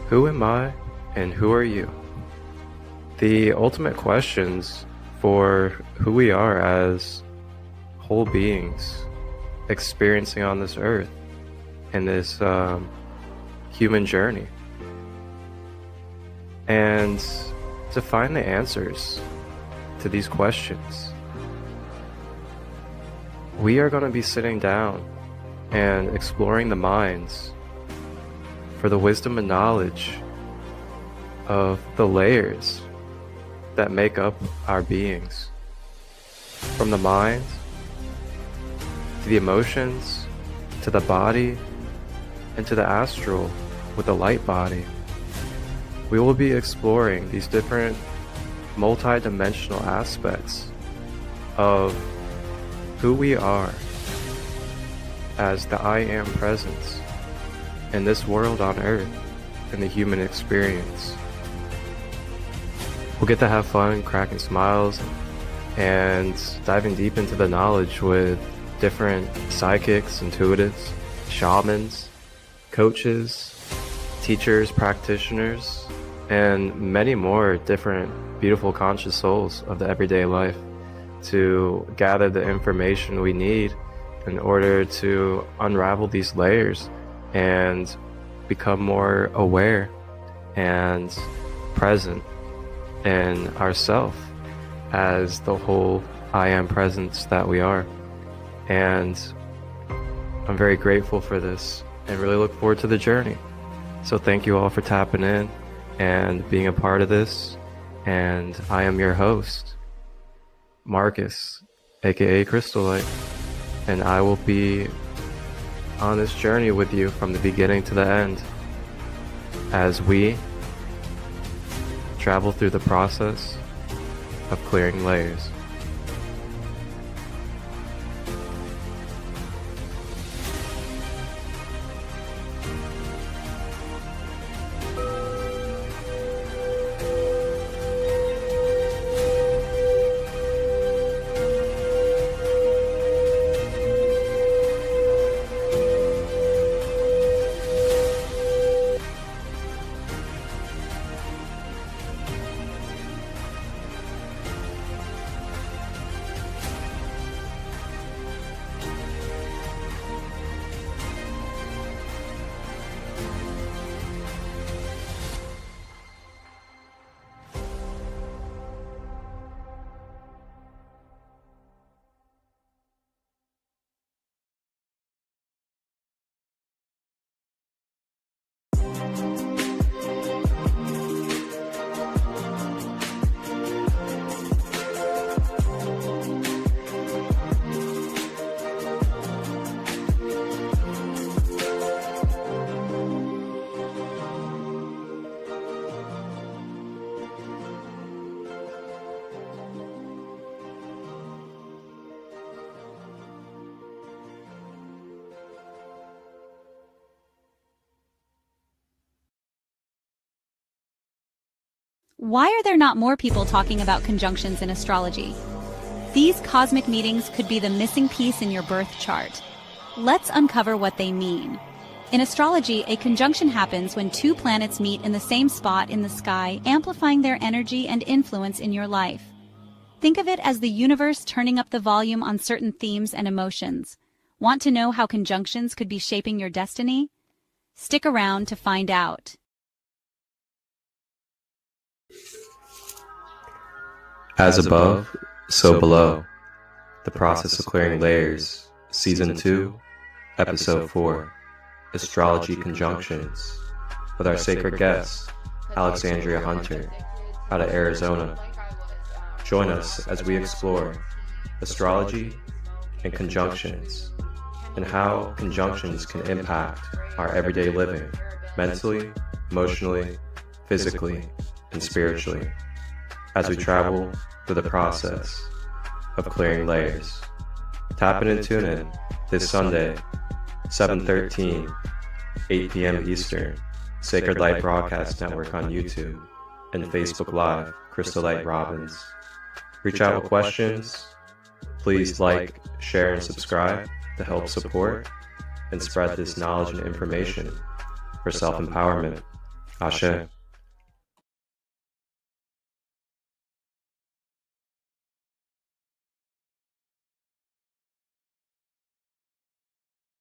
Who am I and who are you? The ultimate questions for who we are as whole beings experiencing on this earth in this human journey. And to find the answers to these questions, we are going to be sitting down and exploring the minds for the wisdom and knowledge of the layers that make up our beings. From the mind, to the emotions, to the body, and to the astral with the light body. We will be exploring these different multidimensional aspects of who we are as the I Am presence in this world on earth, in the human experience. We'll get to have fun, cracking smiles, and diving deep into the knowledge with different psychics, intuitives, shamans, coaches, teachers, practitioners, and many more different beautiful conscious souls of the everyday life to gather the information we need in order to unravel these layers and become more aware and present in ourself as the whole I Am presence that we are. And I'm very grateful for this and really look forward to the journey. So thank you all for tapping in and being a part of this. And I am your host, Marcus, aka Crystal Light, and I will be on this journey with you from the beginning to the end as we travel through the process of clearing layers. Why are there not more people talking about conjunctions in astrology? These cosmic meetings could be the missing piece in your birth chart. Let's uncover what they mean. In astrology, a conjunction happens when two planets meet in the same spot in the sky, amplifying their energy and influence in your life. Think of it as the universe turning up the volume on certain themes and emotions. Want to know how conjunctions could be shaping your destiny? Stick around to find out. As above, so below. The process of clearing layers. Season 2, Episode 4. Astrology Conjunctions. With our sacred guest, Alexandria Hunter, out of Arizona. Join us as we explore astrology and conjunctions, and how conjunctions can impact our everyday living, mentally, emotionally, physically, and spiritually, as we travel through the process of clearing layers. Tap in and tune in this Sunday, 7/13, 8 p.m. Eastern, Sacred Light Broadcast Network on YouTube, and Facebook Live, Crystal Light Robbins. Reach out with questions. Please like, share, and subscribe to help support and spread this knowledge and information for self-empowerment. Ashe. And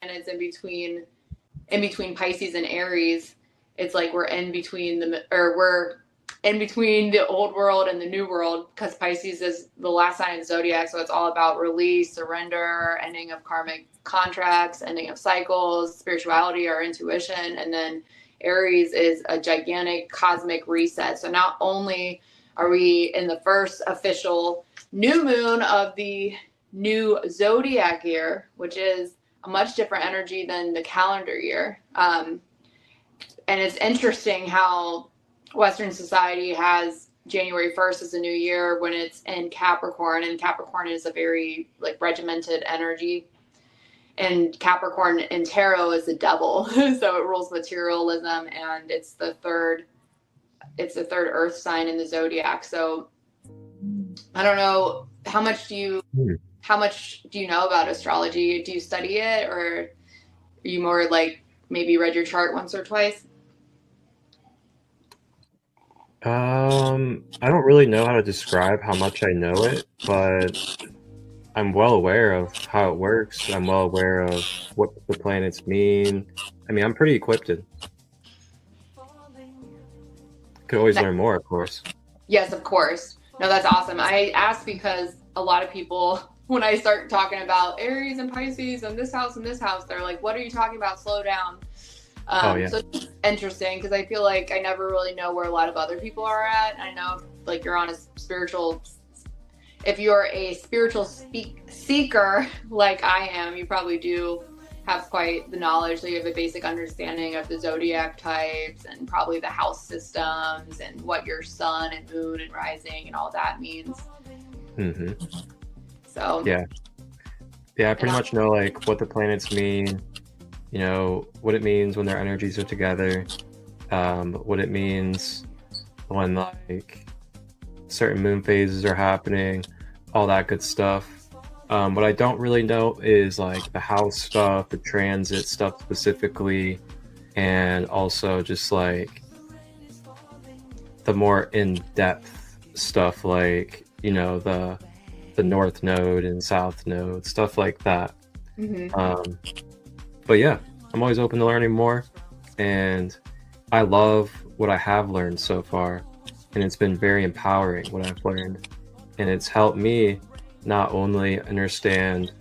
it's in between Pisces and Aries. It's like we're in between the old world and the new world, because Pisces is the last sign of the zodiac, so it's all about release, surrender, ending of karmic contracts, ending of cycles, spirituality, our intuition. And then Aries is a gigantic cosmic reset. So not only are we in the first official new moon of the new zodiac year, which is a much different energy than the calendar year. And it's interesting how Western society has January 1st as a new year when it's in Capricorn, and Capricorn is a very like regimented energy. And Capricorn in tarot is the devil, so it rules materialism, and it's the third earth sign in the zodiac. So I don't know, how much do you know about astrology? Do you study it, or are you more like maybe read your chart once or twice? I don't really know how to describe how much I know it, but I'm well aware of how it works. I'm well aware of what the planets mean. I mean, I'm pretty equipped. Could always learn more, of course. Yes, of course. No, that's awesome. I asked because a lot of people, when I start talking about Aries and Pisces and this house, they're like, what are you talking about? Slow down. So it's interesting because I feel like I never really know where a lot of other people are at. I know like you're on a spiritual, if you're a spiritual seeker like I am, you probably do have quite the knowledge. So you have a basic understanding of the zodiac types and probably the house systems and what your sun and moon and rising and all that means. Mm-hmm. So yeah, I pretty much know like what the planets mean, you know, what it means when their energies are together, what it means when like certain moon phases are happening, all that good stuff. What I don't really know is like the house stuff, the transit stuff specifically, and also just like the more in-depth stuff, like, you know, the north node and south node, stuff like that. Mm-hmm. But yeah, I'm always open to learning more, and I love what I have learned so far, and it's been very empowering what I've learned, and it's helped me not only understand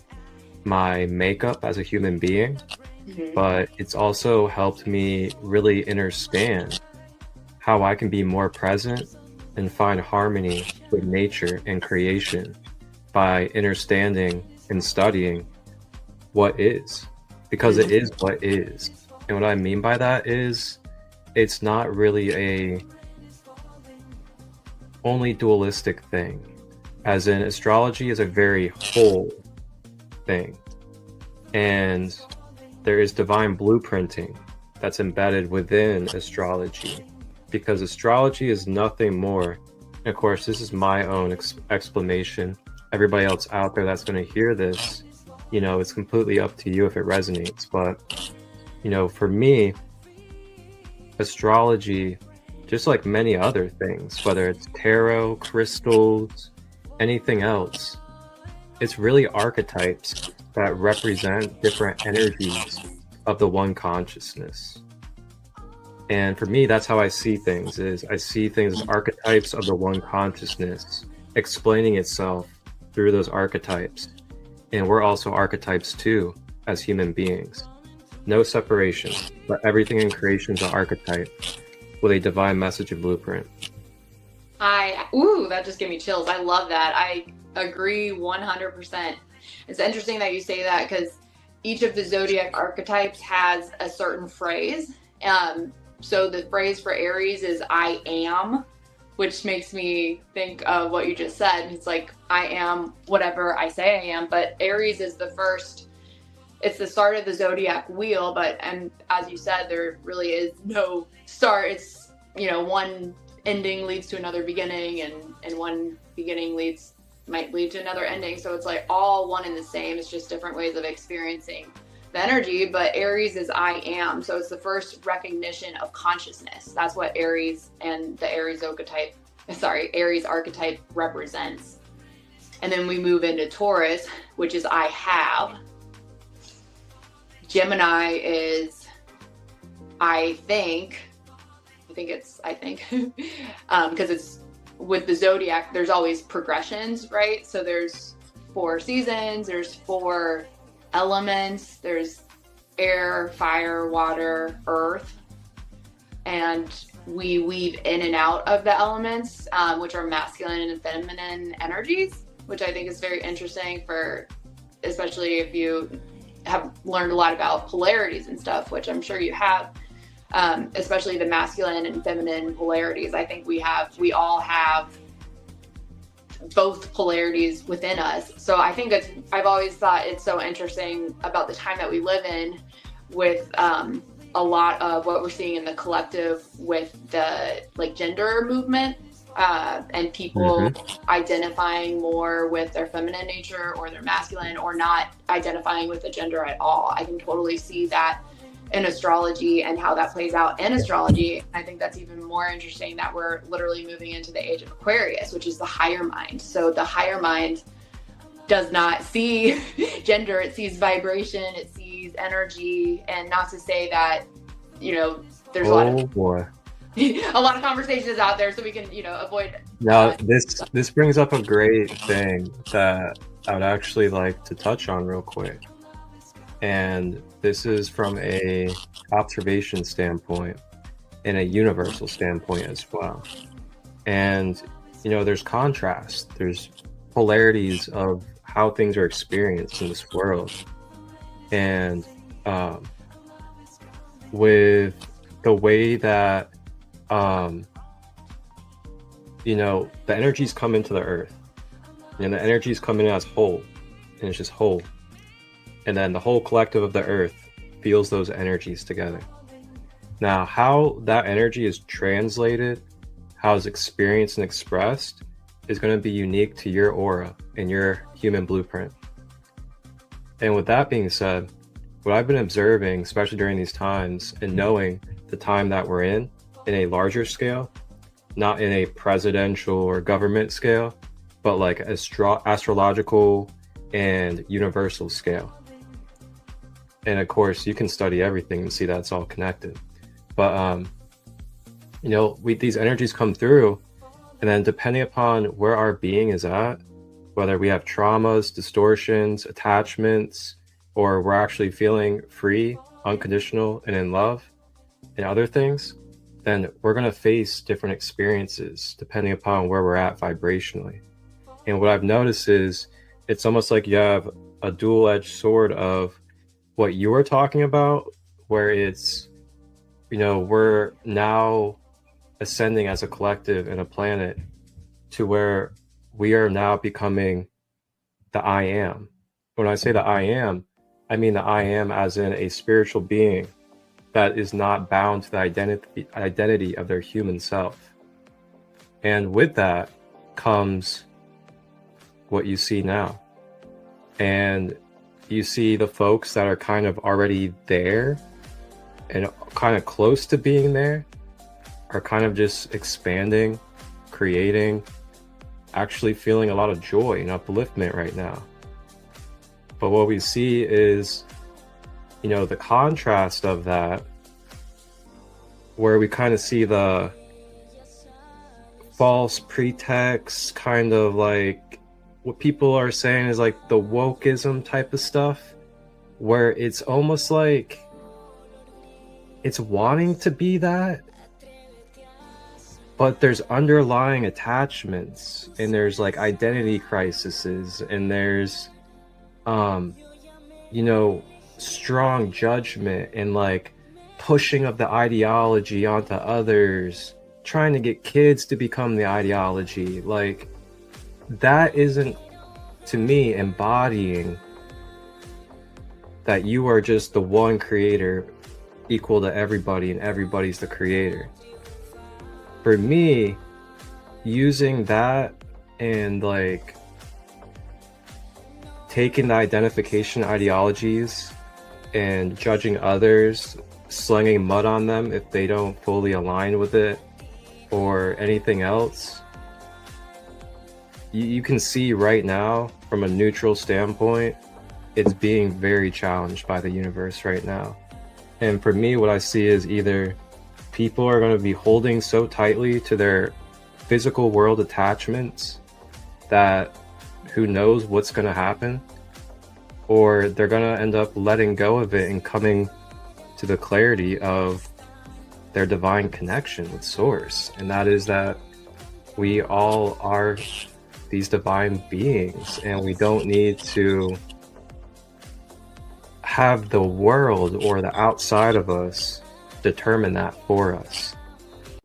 my makeup as a human being, Mm-hmm. but it's also helped me really understand how I can be more present and find harmony with nature and creation by understanding and studying what is, because it is what is. And what I mean by that is it's not really a only dualistic thing, as in astrology is a very whole thing, and there is divine blueprinting that's embedded within astrology, because astrology is nothing more, and of course this is my own explanation. Everybody else out there that's going to hear this, you know, it's completely up to you if it resonates. But, you know, for me, astrology, just like many other things, whether it's tarot, crystals, anything else, it's really archetypes that represent different energies of the one consciousness. And for me, that's how I see things, is I see things as archetypes of the one consciousness explaining itself through those archetypes. And we're also archetypes too, as human beings. No separation, but everything in creation is an archetype with a divine message and blueprint. That just gave me chills. I love that. I agree 100%. It's interesting that you say that, because each of the zodiac archetypes has a certain phrase. So the phrase for Aries is I am, which makes me think of what you just said. It's like, I am whatever I say I am. But Aries is the first, it's the start of the zodiac wheel. And as you said, there really is no start. It's, you know, one ending leads to another beginning, and one beginning might lead to another ending. So it's like all one and the same. It's just different ways of experiencing the energy, but Aries is I am. So it's the first recognition of consciousness. That's what Aries and the Aries archetype represents. And then we move into Taurus, which is I have. Gemini is I think because it's with the zodiac, there's always progressions, right? So there's 4 seasons, there's 4 elements, there's air, fire, water, earth, and we weave in and out of the elements, which are masculine and feminine energies, which I think is very interesting for, especially if you have learned a lot about polarities and stuff, which I'm sure you have. Especially the masculine and feminine polarities. I think we all have both polarities within us. So I think I've always thought it's so interesting about the time that we live in with a lot of what we're seeing in the collective with the gender movement and people identifying more with their feminine nature or their masculine, or not identifying with the gender at all. I can totally see that in astrology and how that plays out in astrology. I think that's even more interesting that we're literally moving into the age of Aquarius, which is the higher mind. So the higher mind does not see gender, it sees vibration, it sees energy. And not to say that, there's a lot of conversations out there, so we can, avoid. Now, this brings up a great thing that I would actually like to touch on real quick. And this is from a observation standpoint and a universal standpoint as well. And, there's contrast, there's polarities of how things are experienced in this world. And with the way that, the energies come into the earth, and the energies come in as whole, and it's just whole. And then the whole collective of the earth feels those energies together. Now, how that energy is translated, how it's experienced and expressed, is going to be unique to your aura and your human blueprint. And with that being said, what I've been observing, especially during these times, and knowing the time that we're in a larger scale, not in a presidential or government scale, but like astrological and universal scale. And of course, you can study everything and see that it's all connected. But, these energies come through, and then depending upon where our being is at, whether we have traumas, distortions, attachments, or we're actually feeling free, unconditional, and in love, and other things, then we're going to face different experiences depending upon where we're at vibrationally. And what I've noticed is it's almost like you have a dual-edged sword of what you were talking about, where it's, we're now ascending as a collective and a planet to where we are now becoming the I am. When I say the I am, I mean the I am as in a spiritual being that is not bound to the identity of their human self. And with that comes what you see now. And you see the folks that are kind of already there and kind of close to being there are kind of just expanding, creating, actually feeling a lot of joy and upliftment right now. But what we see is, the contrast of that, where we kind of see the false pretext, kind of like what people are saying is like the wokeism type of stuff, where it's almost like it's wanting to be that, but there's underlying attachments, and there's like identity crises, and there's strong judgment and like pushing of the ideology onto others, trying to get kids to become the ideology. Like, that isn't, to me, embodying that you are just the one creator equal to everybody and everybody's the creator. For me, using that and like taking the identification ideologies and judging others, slinging mud on them if they don't fully align with it or anything else. You can see right now, from a neutral standpoint, it's being very challenged by the universe right now. And for me, what I see is either people are going to be holding so tightly to their physical world attachments that who knows what's going to happen, or they're going to end up letting go of it and coming to the clarity of their divine connection with source. And that is that we all are these divine beings, and we don't need to have the world or the outside of us determine that for us.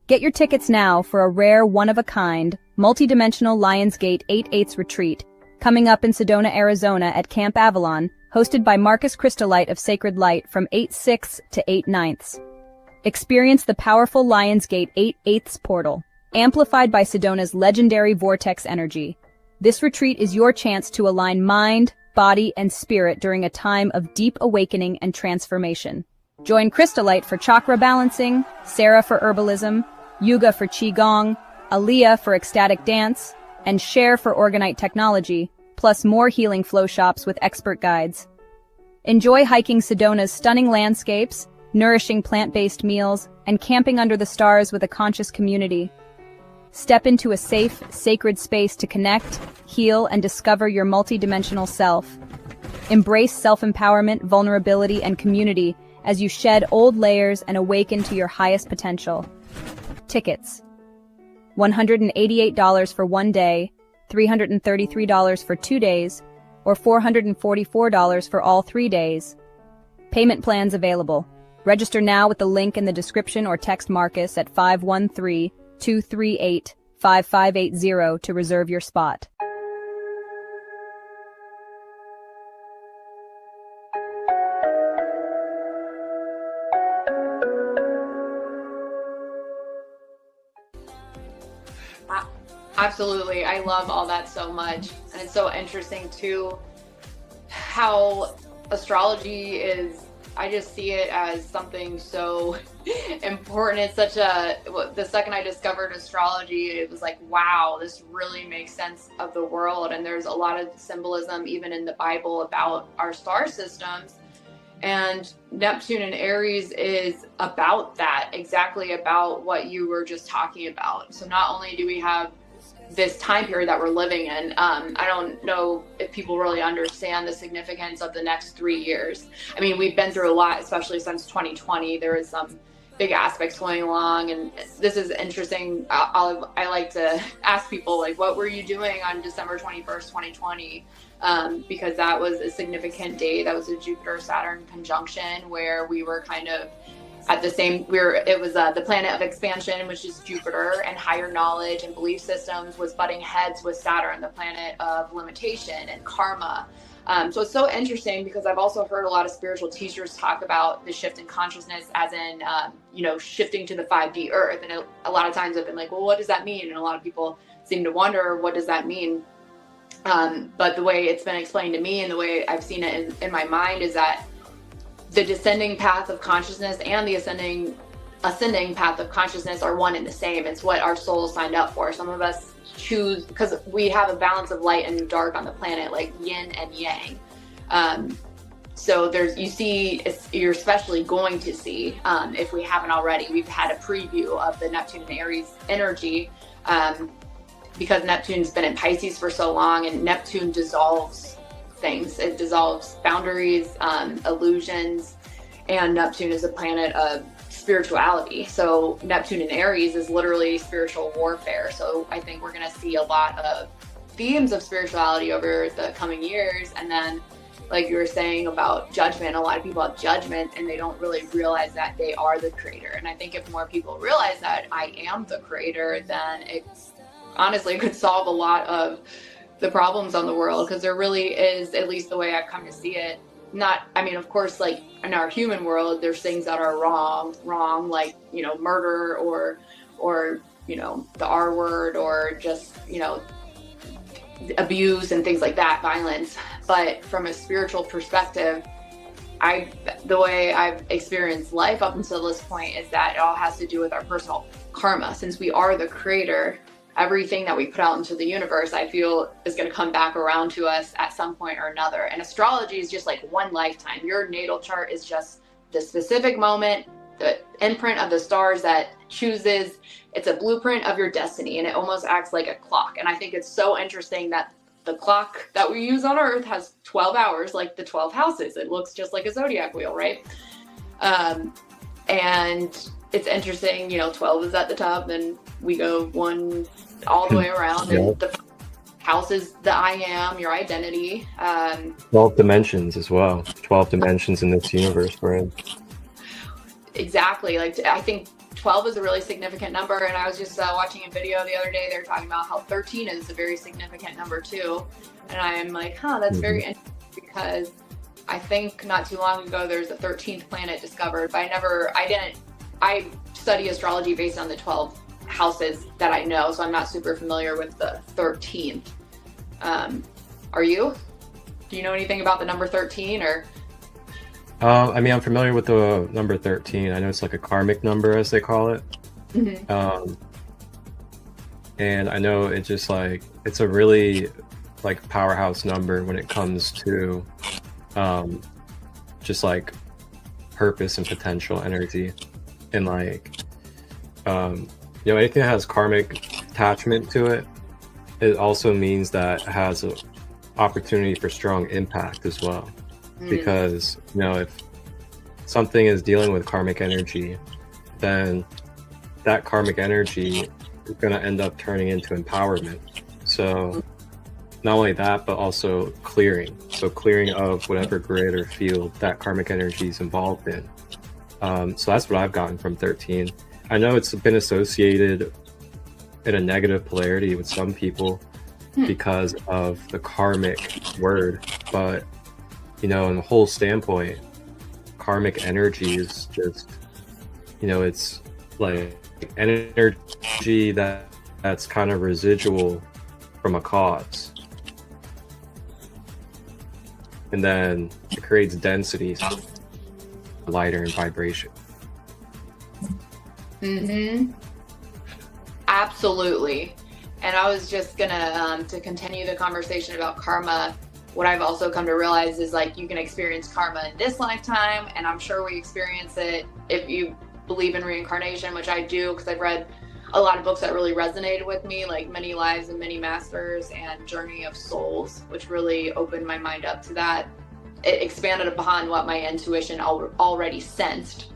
Get your tickets now for a rare, one-of-a-kind, multidimensional Lionsgate 8/8 retreat coming up in Sedona, Arizona at Camp Avalon, hosted by Marcus Crystallite of Sacred Light from 8/6 to 8/9. Experience the powerful Lionsgate 8/8 portal, amplified by Sedona's legendary vortex energy. This retreat is your chance to align mind, body, and spirit during a time of deep awakening and transformation. Join Crystallite for chakra balancing, Sarah for herbalism, Yuga for qigong, Aliyah for ecstatic dance, and Cher for orgonite technology, plus more healing flow shops with expert guides. Enjoy hiking Sedona's stunning landscapes, nourishing plant-based meals, and camping under the stars with a conscious community. Step into a safe, sacred space to connect, heal, and discover your multidimensional self. Embrace self-empowerment, vulnerability, and community as you shed old layers and awaken to your highest potential. Tickets: $188 for 1 day, $333 for 2 days, or $444 for all 3 days. Payment plans available. Register now with the link in the description or text Marcus at 513-238-5580 to reserve your spot. Absolutely. I love all that so much. And it's so interesting too, how astrology is, I just see it as something so important. It's such a, the second I discovered astrology, it was like, wow, this really makes sense of the world. And there's a lot of symbolism even in the Bible about our star systems. And Neptune and Aries is about that, exactly about what you were just talking about. So not only do we have this time period that we're living in, I don't know if people really understand the significance of the next 3 years. I mean, we've been through a lot, especially since 2020. There is some big aspects going along, and this is interesting. I like to ask people, like, what were you doing on December 21st, 2020? Because that was a significant day. That was a Jupiter-Saturn conjunction where we were kind of at the same, it was the planet of expansion, which is Jupiter, and higher knowledge and belief systems was butting heads with Saturn, the planet of limitation and karma. So it's so interesting because I've also heard a lot of spiritual teachers talk about the shift in consciousness as in, shifting to the 5D Earth. And a lot of times I've been like, well, what does that mean? And a lot of people seem to wonder, what does that mean? But the way it's been explained to me and the way I've seen it in my mind is that the descending path of consciousness and the ascending path of consciousness are one and the same. It's what our souls signed up for. Some of us choose, because we have a balance of light and dark on the planet, like yin and yang. So you're especially going to see, if we haven't already, we've had a preview of the Neptune and Aries energy, because Neptune's been in Pisces for so long, and Neptune dissolves things. It dissolves boundaries, illusions, and Neptune is a planet of spirituality. So Neptune in Aries is literally spiritual warfare. So I think we're going to see a lot of themes of spirituality over the coming years. And then, like you were saying about judgment, a lot of people have judgment and they don't really realize that they are the creator. And I think if more people realize that I am the creator, then it's honestly could solve a lot of the problems on the world, because there really is, at least the way I've come to see it, of course, like in our human world, there's things that are wrong, like, murder or, the R word, or just, abuse and things like that, violence. But from a spiritual perspective, the way I've experienced life up until this point is that it all has to do with our personal karma. Since we are the creator, everything that we put out into the universe, I feel, is going to come back around to us at some point or another. And astrology is just like one lifetime. Your natal chart is just the specific moment, the imprint of the stars that chooses. It's a blueprint of your destiny, and it almost acts like a clock. And I think it's so interesting that the clock that we use on Earth has 12 hours, like the 12 houses. It looks just like a zodiac wheel, right? And it's interesting, 12 is at the top, then we go one all the way around. Yeah. And the house is the I am, your identity. 12 dimensions as well. 12 dimensions in this universe we're in. Exactly. Like, I think 12 is a really significant number. And I was just watching a video the other day. They were talking about how 13 is a very significant number too. And I'm like, that's very interesting, because I think not too long ago, there's a 13th planet discovered, but I study astrology based on the 12 houses that I know. So I'm not super familiar with the 13th. Are you? Do you know anything about the number 13 or? I'm familiar with the number 13. I know it's like a karmic number, as they call it. Mm-hmm. And I know it's just like, it's a really like powerhouse number when it comes to just like purpose and potential energy. And like, anything that has karmic attachment to it, it also means that it has an opportunity for strong impact as well. Because if something is dealing with karmic energy, then that karmic energy is going to end up turning into empowerment. So not only that, but also clearing. So clearing of whatever grid or field that karmic energy is involved in. So that's what I've gotten from 13. I know it's been associated in a negative polarity with some people because of the karmic word, but in the whole standpoint, karmic energy is just, it's like energy that's kind of residual from a cause. And then it creates density, lighter in vibration. Absolutely. And I was just gonna, to continue the conversation about karma, what I've also come to realize is like you can experience karma in this lifetime, and I'm sure we experience it if you believe in reincarnation, which I do, because I've read a lot of books that really resonated with me, like Many Lives and Many Masters and Journey of Souls, which really opened my mind up to that. It expanded upon what my intuition already sensed.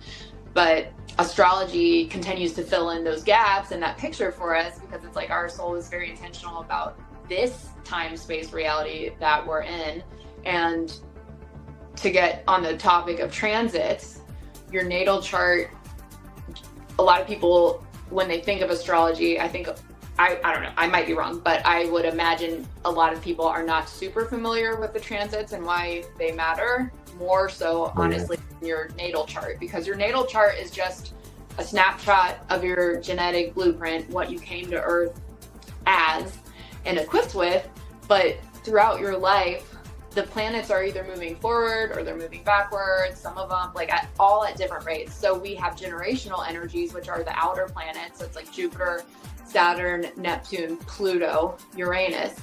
But astrology continues to fill in those gaps in that picture for us, because it's like our soul is very intentional about this time-space reality that we're in. And to get on the topic of transits, your natal chart, a lot of people, when they think of astrology, I don't know, I might be wrong, but I would imagine a lot of people are not super familiar with the transits and why they matter, more so honestly in your natal chart, because your natal chart is just a snapshot of your genetic blueprint, what you came to Earth as and equipped with. But throughout your life, the planets are either moving forward or they're moving backwards, some of them all at different rates. So we have generational energies, which are the outer planets. So it's like Jupiter, Saturn, Neptune, Pluto, Uranus.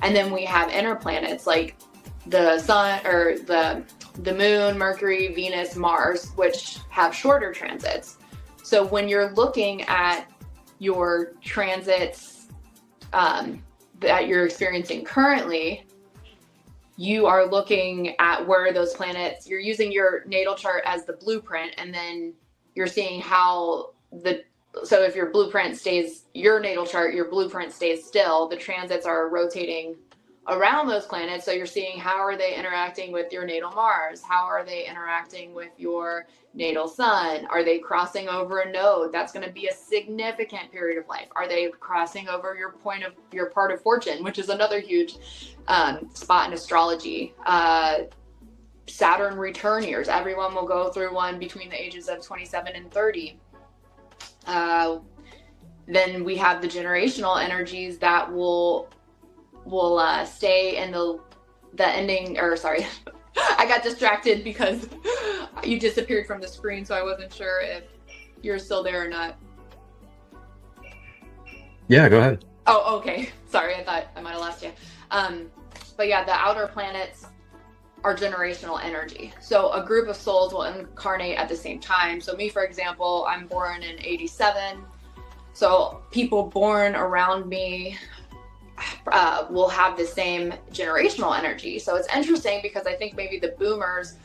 And then we have inner planets like the sun or the moon, Mercury, Venus, Mars, which have shorter transits. So when you're looking at your transits that you're experiencing currently, you are looking at where those planets, you're using your natal chart as the blueprint, and then you're seeing how so if your blueprint stays, your natal chart, your blueprint stays still, the transits are rotating around those planets. So you're seeing how are they interacting with your natal Mars? How are they interacting with your natal sun? Are they crossing over a node? That's going to be a significant period of life. Are they crossing over your part of fortune, which is another huge spot in astrology? Saturn return years. Everyone will go through one between the ages of 27 and 30. Then we have the generational energies that will stay in the ending, or sorry, I I got distracted because you disappeared from the screen, so I wasn't sure if you're still there or not. Yeah, go ahead. Oh, okay. Sorry, I thought I might have lost you. But yeah, the outer planets are generational energy. So a group of souls will incarnate at the same time. So me, for example, I'm born in 87. So people born around me will have the same generational energy. So it's interesting because I think maybe the boomers,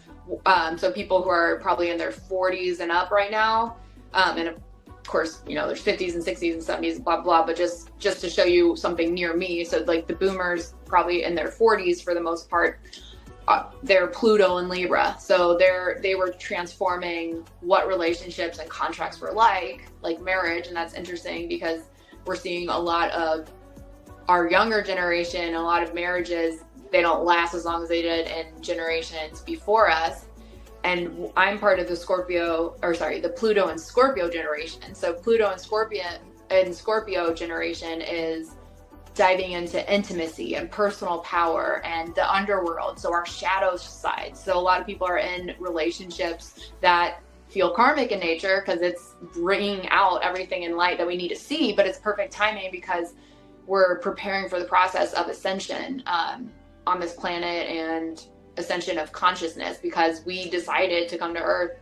so people who are probably in their 40s and up right now, and of course, you know, there's 50s and 60s and 70s, blah, blah, but just to show you something near me. So like the boomers probably in their 40s for the most part, they're Pluto and Libra. So they were transforming what relationships and contracts were like marriage. And that's interesting because we're seeing a lot of our younger generation, a lot of marriages, they don't last as long as they did in generations before us. And I'm part of the the Pluto and Scorpio generation. So Pluto and Scorpio generation is diving into intimacy and personal power and the underworld. So our shadow side. So a lot of people are in relationships that feel karmic in nature because it's bringing out everything in light that we need to see, but it's perfect timing because we're preparing for the process of ascension on this planet and ascension of consciousness, because we decided to come to Earth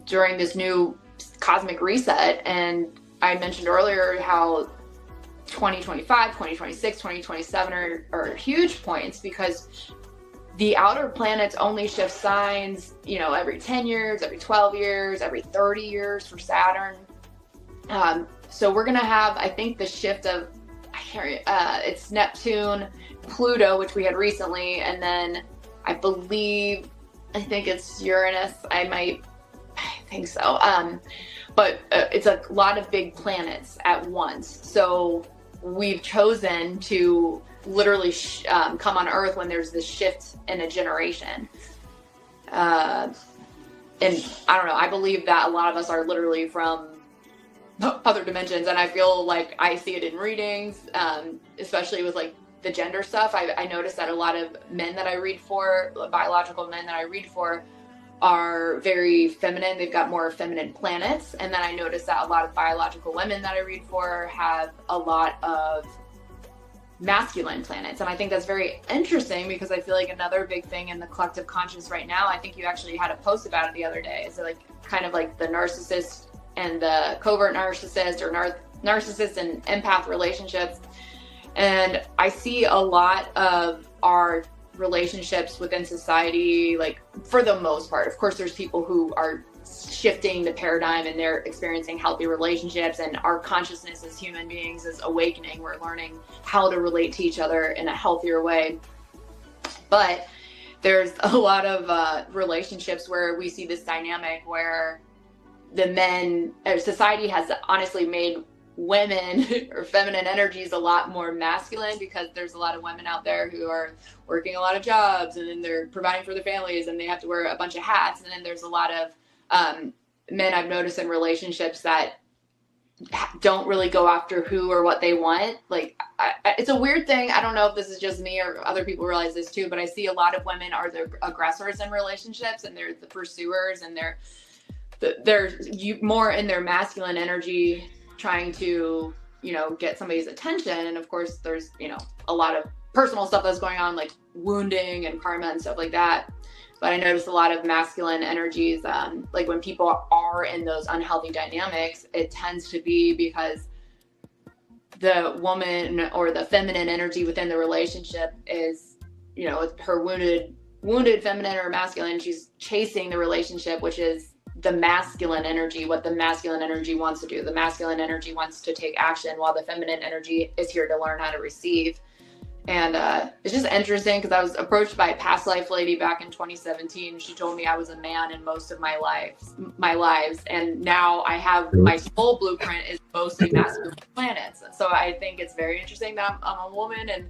during this new cosmic reset. And I mentioned earlier how 2025, 2026, 2027 are huge points because the outer planets only shift signs, you know, every 10 years, every 12 years, every 30 years for Saturn. So we're going to have, I think, the shift of it's Neptune, Pluto, which we had recently, and then I think it's Uranus. I think so. But it's a lot of big planets at once. So we've chosen to literally come on Earth when there's this shift in a generation. And I don't know, I believe that a lot of us are literally from other dimensions, and I feel like I see it in readings, especially with like the gender stuff. I noticed that a lot of men that I read for, biological men that I read for, are very feminine. They've got more feminine planets. And then I noticed that a lot of biological women that I read for have a lot of masculine planets. And I think that's very interesting because I feel like another big thing in the collective conscious right now, I think you actually had a post about it the other day, is like kind of like the narcissist and the covert narcissist, or narcissist and empath relationships. And I see a lot of our relationships within society, like for the most part, of course, there's people who are shifting the paradigm and they're experiencing healthy relationships, and our consciousness as human beings is awakening. We're learning how to relate to each other in a healthier way. But there's a lot of relationships where we see this dynamic where the men, society has honestly made women or feminine energies a lot more masculine, because there's a lot of women out there who are working a lot of jobs and then they're providing for their families and they have to wear a bunch of hats. And then there's a lot of men I've noticed in relationships that don't really go after who or what they want. Like it's a weird thing. I don't know if this is just me or other people realize this too, but I see a lot of women are the aggressors in relationships, and they're the pursuers, and they're more in their masculine energy, trying to, you know, get somebody's attention. And of course there's, you know, a lot of personal stuff that's going on, like wounding and karma and stuff like that. But I noticed a lot of masculine energies, like when people are in those unhealthy dynamics, it tends to be because the woman or the feminine energy within the relationship is, you know, her wounded feminine or masculine. She's chasing the relationship, which is the masculine energy, what the masculine energy wants to do. The masculine energy wants to take action, while the feminine energy is here to learn how to receive. And it's just interesting because I was approached by a past life lady back in 2017. She told me I was a man in most of my lives, and now I have my soul blueprint is mostly masculine planets. So I think it's very interesting that I'm a woman, and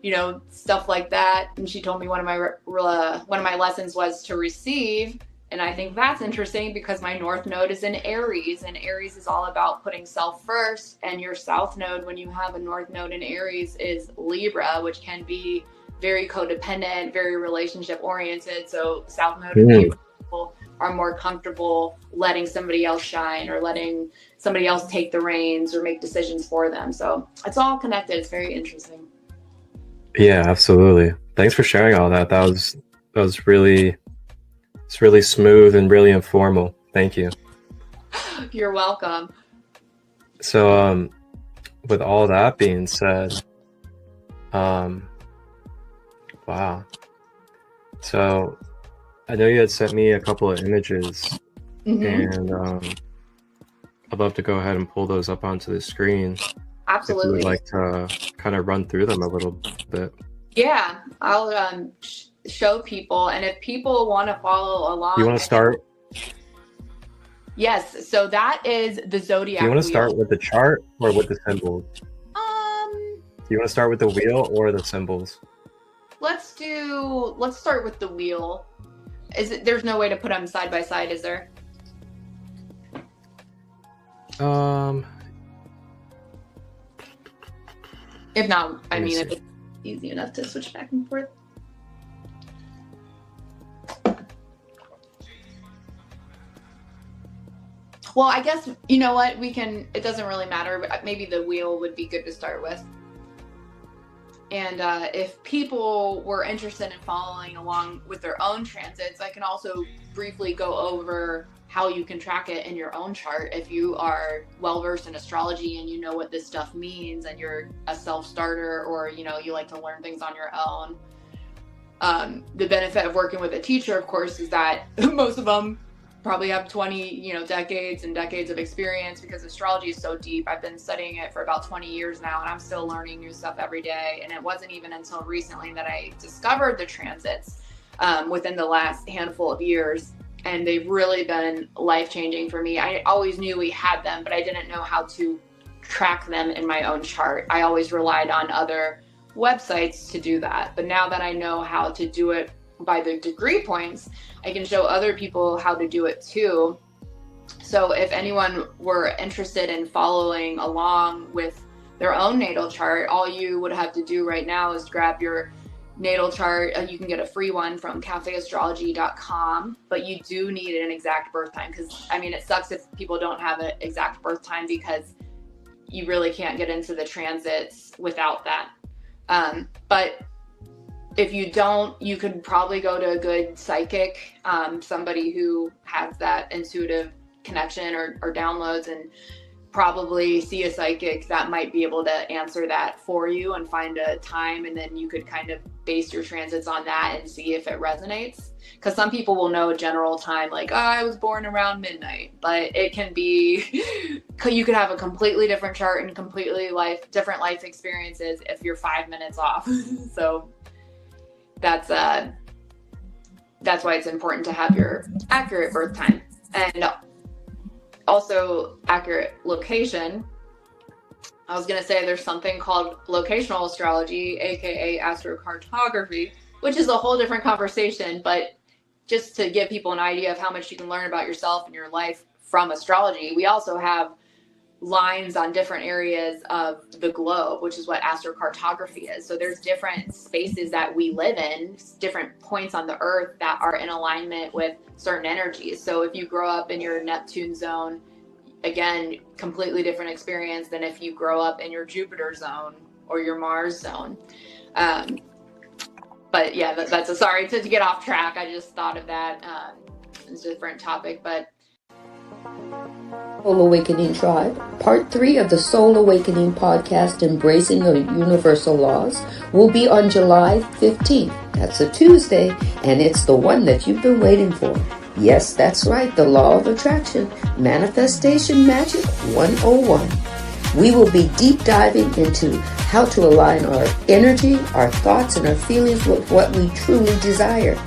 you know, stuff like that. And she told me one of my lessons was to receive. And I think that's interesting because my North Node is in Aries, and Aries is all about putting self first. And your South Node, when you have a North Node in Aries, is Libra, which can be very codependent, very relationship oriented. So South Node people are more comfortable letting somebody else shine or letting somebody else take the reins or make decisions for them. So it's all connected. It's very interesting. Yeah, absolutely. Thanks for sharing all that. That was really, it's really smooth and really informal. Thank you. You're welcome. So, with all that being said, wow. So I know you had sent me a couple of images, and I'd love to go ahead and pull those up onto the screen. Absolutely. If you would like to kind of run through them a little bit. Yeah, I'll show people, and if people want to follow along. You want to start? Yes, so that is the zodiac. Do you want to wheel. start with the chart or with the symbols? Do you want to start with the wheel or the symbols? Let's start with the wheel. There's no way to put them side by side, is there? If not, I mean, if it's easy enough to switch back and forth. Well, I guess, you know what, it doesn't really matter, but maybe the wheel would be good to start with. And if people were interested in following along with their own transits, I can also briefly go over how you can track it in your own chart. If you are well-versed in astrology and you know what this stuff means and you're a self-starter, or, you like to learn things on your own. The benefit of working with a teacher, of course, is that most of them probably have 20, decades and decades of experience, because astrology is so deep. I've been studying it for about 20 years now, and I'm still learning new stuff every day. And it wasn't even until recently that I discovered the transits within the last handful of years. And they've really been life-changing for me. I always knew we had them, but I didn't know how to track them in my own chart. I always relied on other websites to do that. But now that I know how to do it by the degree points, I can show other people how to do it too. So if anyone were interested in following along with their own natal chart, all you would have to do right now is grab your natal chart. You can get a free one from cafeastrology.com, but you do need an exact birth time, because it sucks if people don't have an exact birth time, because you really can't get into the transits without that. But if you don't, you could probably go to a good psychic, somebody who has that intuitive connection or downloads, and probably see a psychic that might be able to answer that for you and find a time. And then you could kind of base your transits on that and see if it resonates. Because some people will know a general time, like, I was born around midnight, but it can be, you could have a completely different chart and completely different life experiences if you're 5 minutes off. So that's why it's important to have your accurate birth time, and also accurate location. I was going to say there's something called locational astrology, aka astrocartography, which is a whole different conversation, but just to give people an idea of how much you can learn about yourself and your life from astrology, we also have lines on different areas of the globe, which is what astrocartography is. So there's different spaces that we live in, different points on the earth that are in alignment with certain energies. So if you grow up in your Neptune zone, again, completely different experience than if you grow up in your Jupiter zone or your Mars zone. But yeah, that's sorry to get off track. I just thought of that. It's a different topic, but Soul Awakening Tribe, Part 3 of the Soul Awakening podcast, Embracing the Universal Laws, will be on July 15th. That's a Tuesday, and it's the one that you've been waiting for. Yes, that's right, the Law of Attraction, Manifestation Magic 101. We will be deep diving into how to align our energy, our thoughts, and our feelings with what we truly desire.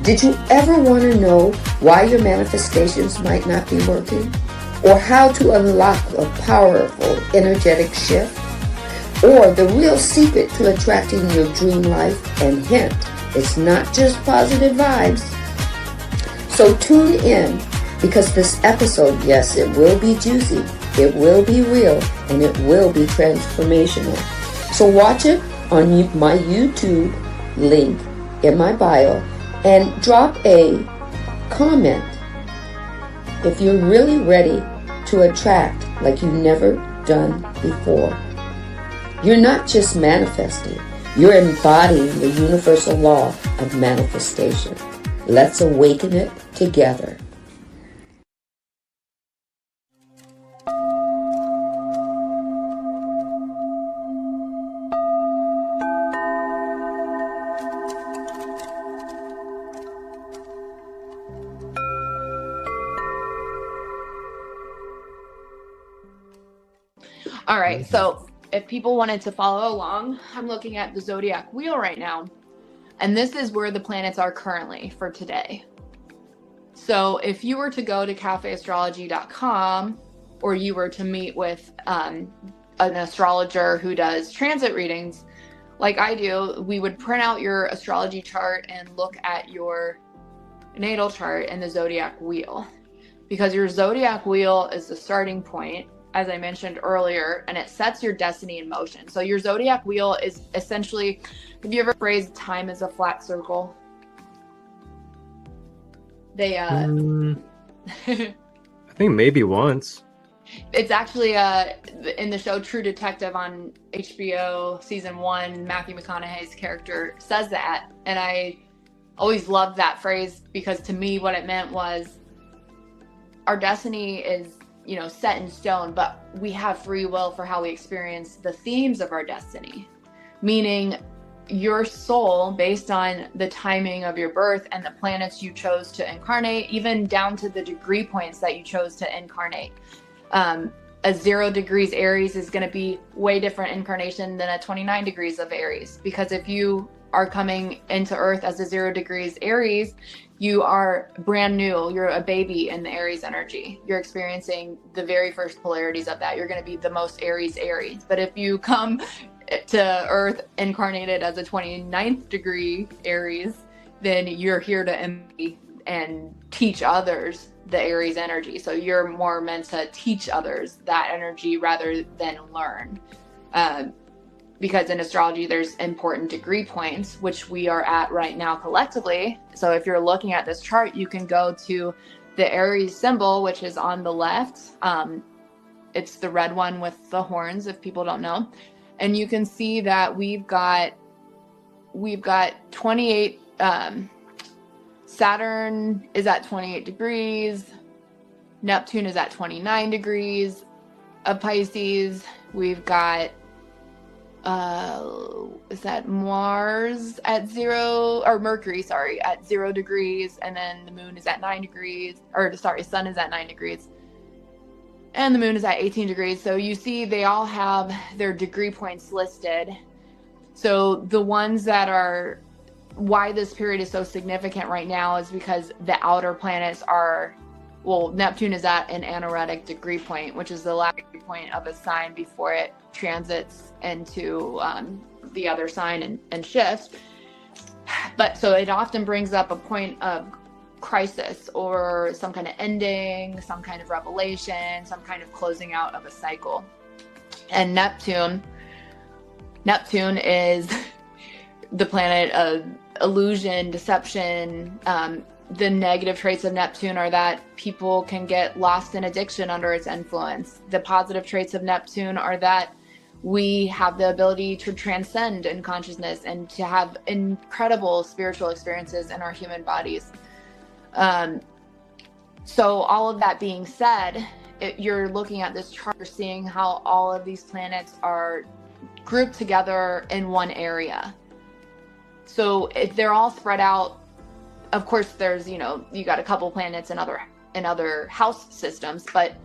Did you ever want to know why your manifestations might not be working? Or how to unlock a powerful energetic shift? Or the real secret to attracting your dream life? And hint, it's not just positive vibes. So tune in, because this episode, yes, it will be juicy, it will be real, and it will be transformational. So watch it on my YouTube link in my bio and drop a comment if you're really ready to attract like you've never done before. You're not just manifesting, you're embodying the universal law of manifestation. Let's awaken it together. All right, so if people wanted to follow along, I'm looking at the zodiac wheel right now, and this is where the planets are currently for today. So if you were to go to cafeastrology.com, or you were to meet with an astrologer who does transit readings, like I do, we would print out your astrology chart and look at your natal chart and the zodiac wheel, because your zodiac wheel is the starting point, as I mentioned earlier, and it sets your destiny in motion. So your zodiac wheel is essentially, have you ever phrased time as a flat circle? They I think maybe once. It's actually in the show True Detective on HBO season 1, Matthew McConaughey's character says that, and I always loved that phrase, because to me what it meant was our destiny is, you know, set in stone, but we have free will for how we experience the themes of our destiny. Meaning your soul, based on the timing of your birth and the planets you chose to incarnate, even down to the degree points that you chose to incarnate. A 0 degrees Aries is going to be way different incarnation than a 29 degrees of Aries, because if you are coming into Earth as a 0 degrees Aries, you are brand new. You're a baby in the Aries energy. You're experiencing the very first polarities of that. You're going to be the most Aries. But if you come to Earth incarnated as a 29th degree Aries, then you're here to embody and teach others the Aries energy. So you're more meant to teach others that energy rather than learn. Because in astrology, there's important degree points, which we are at right now collectively. So if you're looking at this chart, you can go to the Aries symbol, which is on the left. It's the red one with the horns, if people don't know. And you can see that we've got 28, Saturn is at 28 degrees. Neptune is at 29 degrees of Pisces. We've got is that Mars at 0, or Mercury, sorry, at 0 degrees, and then the moon is at 9 degrees, or sorry, sun is at 9 degrees, and the moon is at 18 degrees. So you see they all have their degree points listed. So the ones that are, why this period is so significant right now is because the outer planets are, well, Neptune is at an anaretic degree point, which is the last degree point of a sign before it transits into the other sign and shifts. But so it often brings up a point of crisis or some kind of ending, some kind of revelation, some kind of closing out of a cycle. And Neptune is the planet of illusion, deception. The negative traits of Neptune are that people can get lost in addiction under its influence. The positive traits of Neptune are that we have the ability to transcend in consciousness and to have incredible spiritual experiences in our human bodies. So all of that being said, you're looking at this chart, you're seeing how all of these planets are grouped together in one area. So if they're all spread out, of course, there's, you got a couple planets in other house systems, but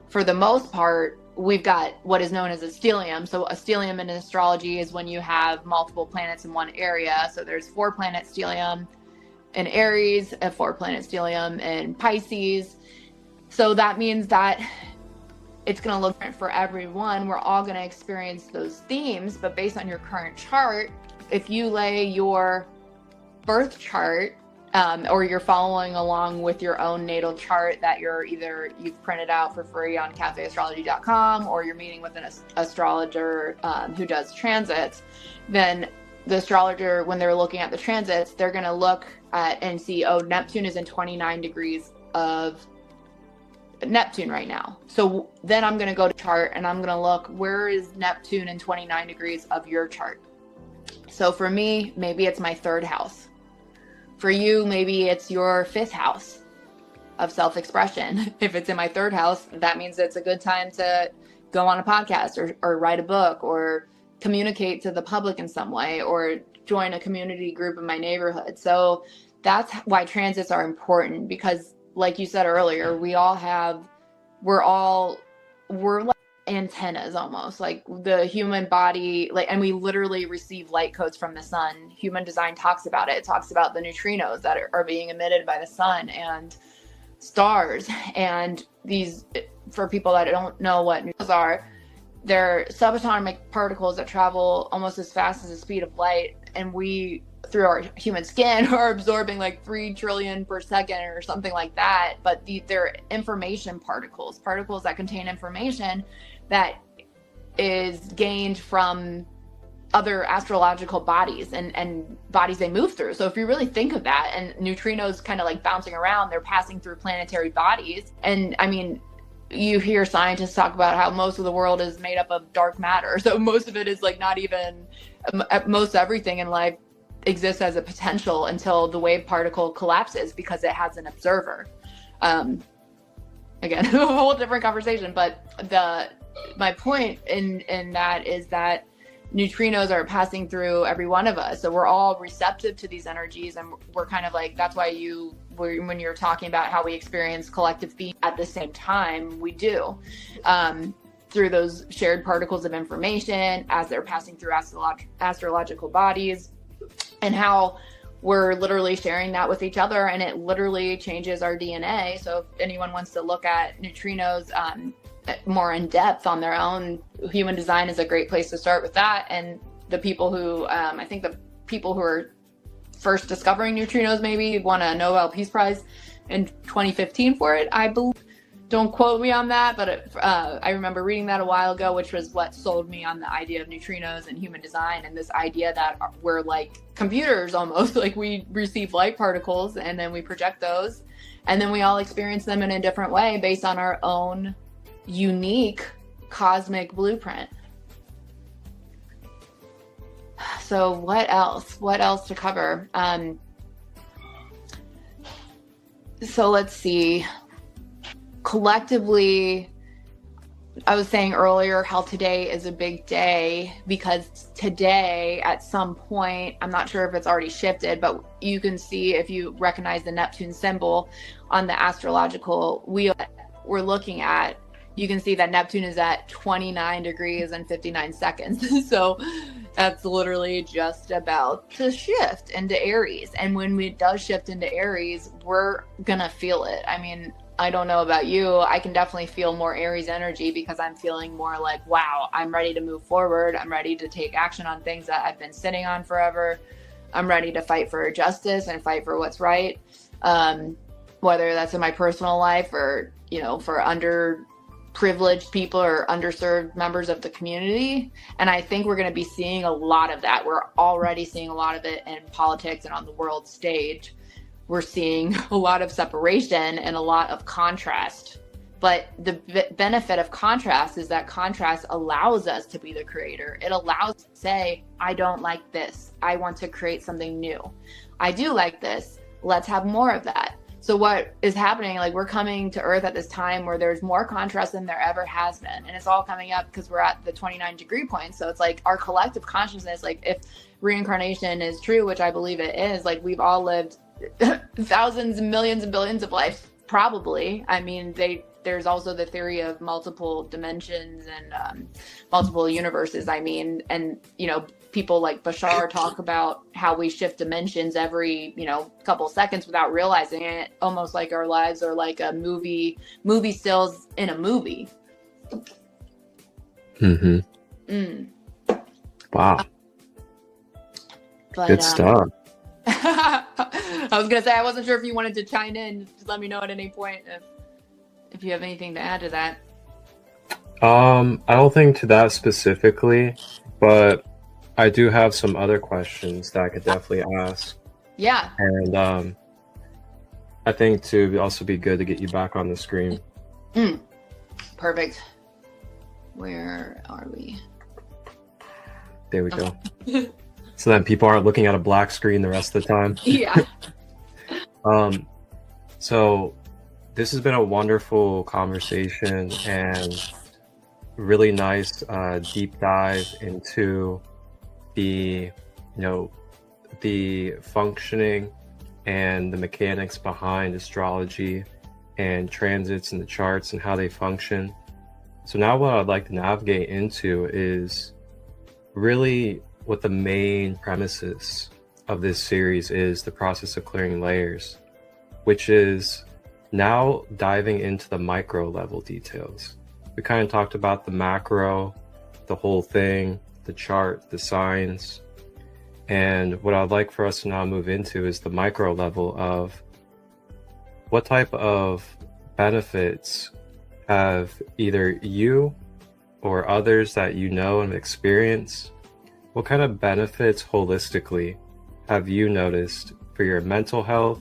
for the most part, we've got what is known as a stellium. So a stellium in astrology is when you have multiple planets in one area. So there's 4-planet stellium in Aries, a 4-planet stellium in Pisces. So that means that it's going to look different for everyone. We're all going to experience those themes, but based on your current chart, if you lay your birth chart or you're following along with your own natal chart that you've printed out for free on cafeastrology.com, or you're meeting with an astrologer who does transits, then the astrologer, when they're looking at the transits, they're going to look at and see, oh, Neptune is in 29 degrees of Neptune right now. So then I'm going to go to chart and I'm going to look, where is Neptune in 29 degrees of your chart? So for me, maybe it's my 3rd house. For you, maybe it's your 5th house of self-expression. If it's in my 3rd house, that means it's a good time to go on a podcast or write a book or communicate to the public in some way or join a community group in my neighborhood. So that's why transits are important, because like you said earlier, we're like antennas almost, like the human body, like, and we literally receive light codes from the sun. Human design talks about it. It talks about the neutrinos that are being emitted by the sun and stars. And these, for people that don't know what neutrinos are, they're subatomic particles that travel almost as fast as the speed of light. And we, through our human skin, are absorbing like 3 trillion per second or something like that. But they're information particles that contain information that is gained from other astrological bodies and bodies they move through. So if you really think of that, and neutrinos kind of like bouncing around, they're passing through planetary bodies. And I mean, you hear scientists talk about how most of the world is made up of dark matter. So most of it is like not even, most everything in life exists as a potential until the wave particle collapses because it has an observer. Again, a whole different conversation, but my point in that is that neutrinos are passing through every one of us. So we're all receptive to these energies, and we're kind of like, that's why when you're talking about how we experience collective feedback at the same time, we do, through those shared particles of information as they're passing through astrological bodies, and how we're literally sharing that with each other, and it literally changes our DNA. So if anyone wants to look at neutrinos more in depth on their own, human design is a great place to start with that. And the people who, I think the people who are first discovering neutrinos maybe won a Nobel Peace Prize in 2015 for it, I believe. Don't quote me on that, but I remember reading that a while ago, which was what sold me on the idea of neutrinos and human design, and this idea that we're like computers almost, like we receive light particles and then we project those, and then we all experience them in a different way based on our own unique cosmic blueprint. So what else to cover? So let's see. Collectively, I was saying earlier how today is a big day, because today at some point, I'm not sure if it's already shifted, but you can see, if you recognize the Neptune symbol on the astrological wheel that we're looking at, you can see that Neptune is at 29 degrees and 59 seconds. So that's literally just about to shift into Aries. And when it does shift into Aries, we're gonna feel it. I mean, I don't know about you, I can definitely feel more Aries energy, because I'm feeling more like, wow, I'm ready to move forward. I'm ready to take action on things that I've been sitting on forever. I'm ready to fight for justice and fight for what's right. Whether that's in my personal life or, for underprivileged people or underserved members of the community. And I think we're going to be seeing a lot of that. We're already seeing a lot of it in politics and on the world stage. We're seeing a lot of separation and a lot of contrast. But the benefit of contrast is that contrast allows us to be the creator. It allows us to say, I don't like this. I want to create something new. I do like this. Let's have more of that. So what is happening, like, we're coming to Earth at this time where there's more contrast than there ever has been. And it's all coming up because we're at the 29 degree point. So it's like our collective consciousness, like if reincarnation is true, which I believe it is, like we've all lived thousands, millions, and billions of lives, probably. I mean, there's also the theory of multiple dimensions and multiple universes. I mean, and people like Bashar talk about how we shift dimensions every couple seconds without realizing it, almost like our lives are like a movie stills in a movie. Wow. But, good stuff. I was gonna say, I wasn't sure if you wanted to chime in. Just let me know at any point if you have anything to add to that. I don't think to that specifically, but I do have some other questions that I could definitely ask. Yeah. And I think to also be good to get you back on the screen. Perfect. Where are we? There we go. So then people aren't looking at a black screen the rest of the time. Yeah. So this has been a wonderful conversation and really nice deep dive into the, the functioning and the mechanics behind astrology and transits and the charts and how they function. So now what I'd like to navigate into is really what the main premises of this series is, the process of clearing layers, which is now diving into the micro level details. We kind of talked about the macro, the whole thing, the chart, the signs. And what I'd like for us to now move into is the micro level of what type of benefits have either you or others that you know and experience. What kind of benefits holistically have you noticed for your mental health,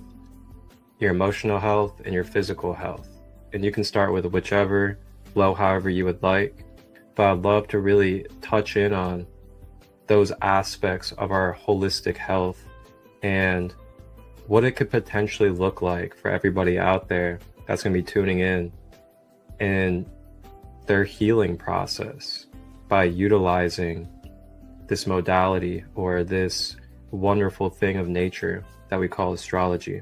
your emotional health, and your physical health? And you can start with whichever flow, however you would like. But I'd love to really touch in on those aspects of our holistic health and what it could potentially look like for everybody out there that's going to be tuning in and their healing process by utilizing this modality or this wonderful thing of nature that we call astrology.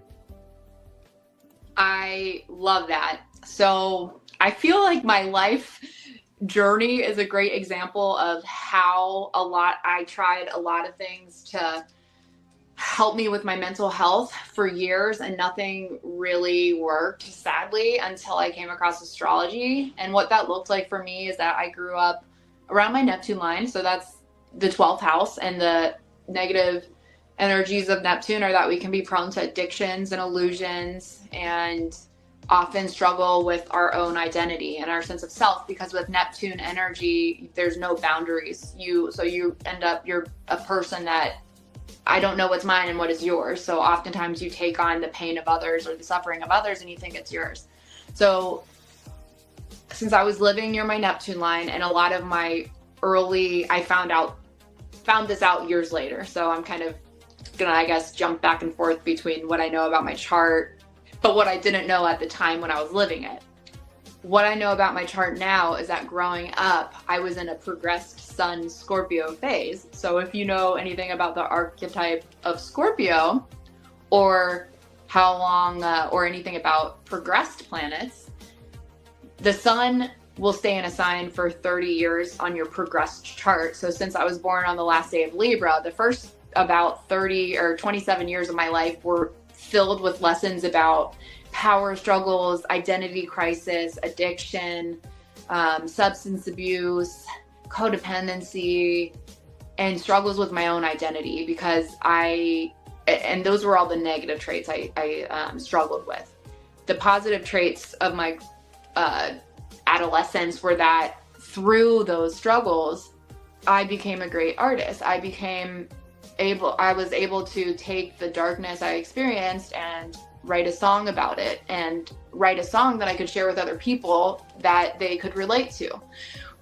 I love that. So I feel like my life journey is a great example of how I tried a lot of things to help me with my mental health for years, and nothing really worked, sadly, until I came across astrology. And what that looked like for me is that I grew up around my Neptune line. So that's the 12th house, and the negative energies of Neptune are that we can be prone to addictions and illusions and often struggle with our own identity and our sense of self, because with Neptune energy, there's no boundaries. So you end up, you're a person that I don't know what's mine and what is yours. So oftentimes you take on the pain of others or the suffering of others and you think it's yours. So since I was living near my Neptune line, and a lot of my I found this out years later. So I'm kind of gonna, I guess, jump back and forth between what I know about my chart, but what I didn't know at the time when I was living it. What I know about my chart now is that growing up, I was in a progressed Sun Scorpio phase. So if you know anything about the archetype of Scorpio, or how long, or anything about progressed planets, the Sun will stay in a sign for 30 years on your progressed chart. So since I was born on the last day of Libra, the first about 30 or 27 years of my life were filled with lessons about power struggles, identity crisis, addiction, substance abuse, codependency, and struggles with my own identity, because and those were all the negative traits I struggled with. The positive traits of my adolescence were that through those struggles, I became a great artist. I was able to take the darkness I experienced and write a song about it, and write a song that I could share with other people that they could relate to,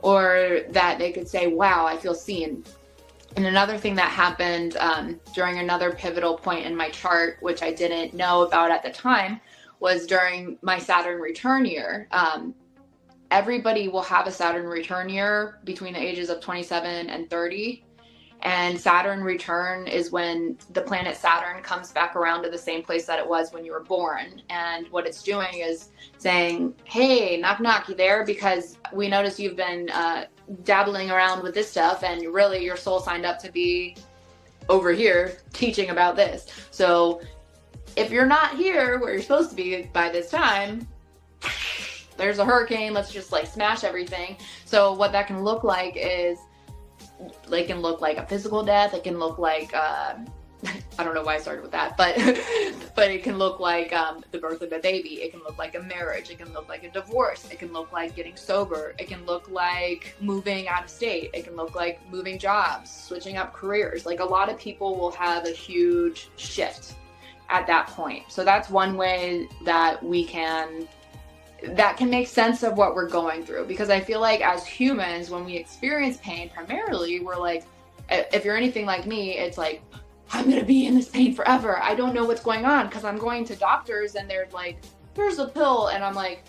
or that they could say, wow, I feel seen. And another thing that happened during another pivotal point in my chart, which I didn't know about at the time, was during my Saturn return year. Everybody will have a Saturn return year between the ages of 27 and 30. And Saturn return is when the planet Saturn comes back around to the same place that it was when you were born. And what it's doing is saying, hey, knock, knock, you there? Because we notice you've been dabbling around with this stuff, and really your soul signed up to be over here teaching about this. So if you're not here where you're supposed to be by this time, there's a hurricane, let's just like smash everything. So what that can look like is, it can look like a physical death. It can look like I don't know why I started with that, but but it can look like the birth of a baby. It can look like a marriage. It can look like a divorce. It can look like getting sober. It can look like moving out of state. It can look like moving jobs, switching up careers. Like a lot of people will have a huge shift at that point. So that's one way that that can make sense of what we're going through. Because I feel like as humans, when we experience pain, primarily, we're like, if you're anything like me, it's like, I'm going to be in this pain forever. I don't know what's going on because I'm going to doctors and they're like, here's a pill. And I'm like,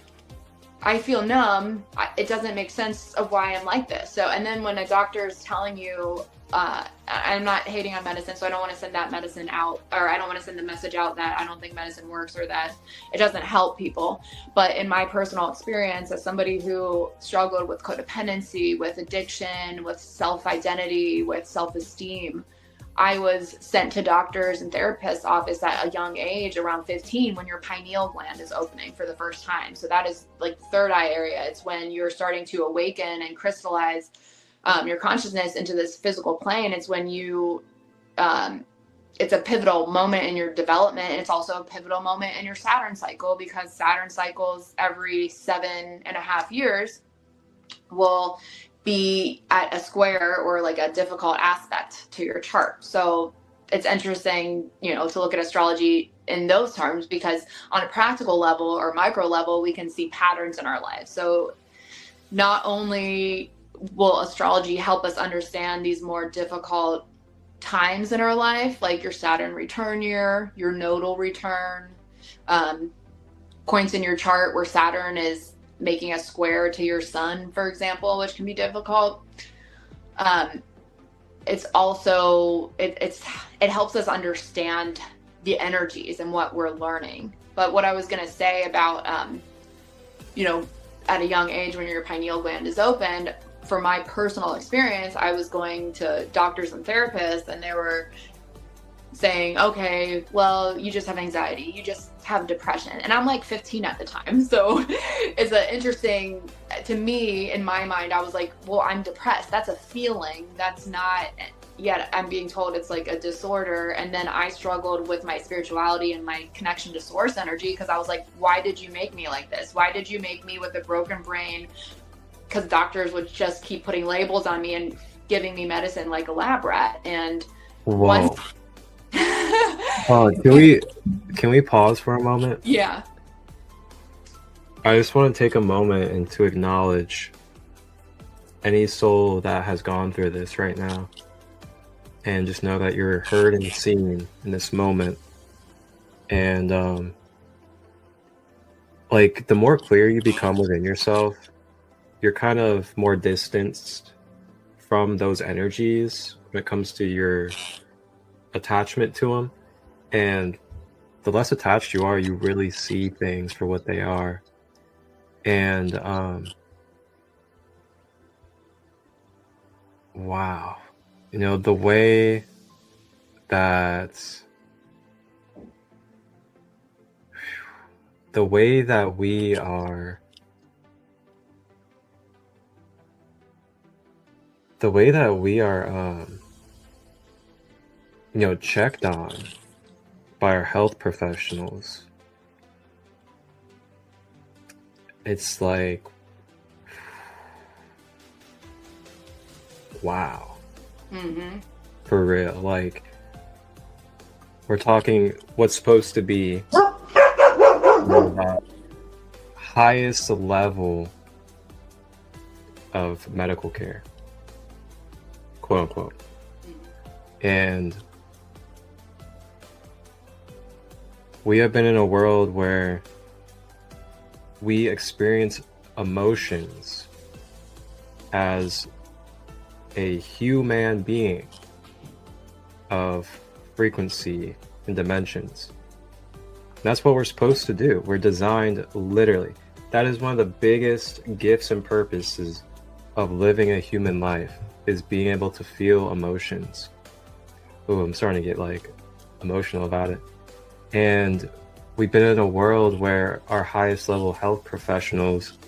I feel numb. It doesn't make sense of why I'm like this. So, and then when a doctor is telling you, I'm not hating on medicine, so I don't want to send that medicine out, or I don't want to send the message out that I don't think medicine works or that it doesn't help people. But in my personal experience, as somebody who struggled with codependency, with addiction, with self-identity, with self-esteem, I was sent to doctors and therapists' office at a young age, around 15, when your pineal gland is opening for the first time. So that is like the third eye area. It's when you're starting to awaken and crystallize your consciousness into this physical plane. It's when you, it's a pivotal moment in your development. And it's also a pivotal moment in your Saturn cycle, because Saturn cycles every 7.5 years will be at a square or like a difficult aspect to your chart. So it's interesting, to look at astrology in those terms, because on a practical level or micro level, we can see patterns in our lives. So not only will astrology help us understand these more difficult times in our life, like your Saturn return year, your nodal return, points in your chart where Saturn is making a square to your sun, for example, which can be difficult. It's also, it helps us understand the energies and what we're learning. But what I was going to say about, at a young age when your pineal gland is opened, for my personal experience, I was going to doctors and therapists, and they were saying, okay, well, you just have anxiety, you just have depression. And I'm like 15 at the time. So it's interesting to me, in my mind, I was like, well, I'm depressed. That's a feeling. That's not yet. I'm being told it's like a disorder. And then I struggled with my spirituality and my connection to source energy, because I was like, why did you make me like this? Why did you make me with a broken brain? Because doctors would just keep putting labels on me and giving me medicine like a lab rat. And Whoa. Can we pause for a moment? Yeah. I just want to take a moment and to acknowledge any soul that has gone through this right now, and just know that you're heard and seen in this moment. And like, the more clear you become within yourself, you're kind of more distanced from those energies when it comes to your attachment to them. And the less attached you are, you really see things for what they are. And wow, the way that we are, checked on by our health professionals. It's like, wow. Mm-hmm. For real. Like, we're talking what's supposed to be the highest level of medical care, quote unquote. And we have been in a world where we experience emotions as a human being of frequency and dimensions. And that's what we're supposed to do. We're designed, literally. That is one of the biggest gifts and purposes of living a human life, is being able to feel emotions. Oh, I'm starting to get like emotional about it. And we've been in a world where our highest level health professionals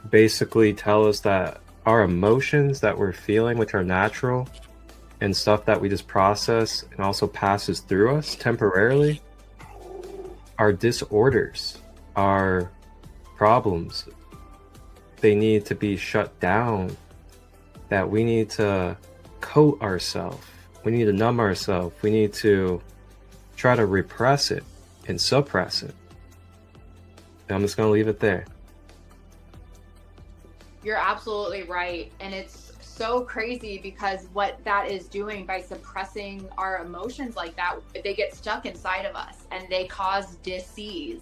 basically tell us that our emotions that we're feeling, which are natural, and stuff that we just process and also passes through us temporarily are disorders, are problems. They need to be shut down, that we need to coat ourselves. We need to numb ourselves. We need to try to repress it and suppress it. And I'm just going to leave it there. You're absolutely right. And it's so crazy because what that is doing by suppressing our emotions like that, they get stuck inside of us and they cause disease.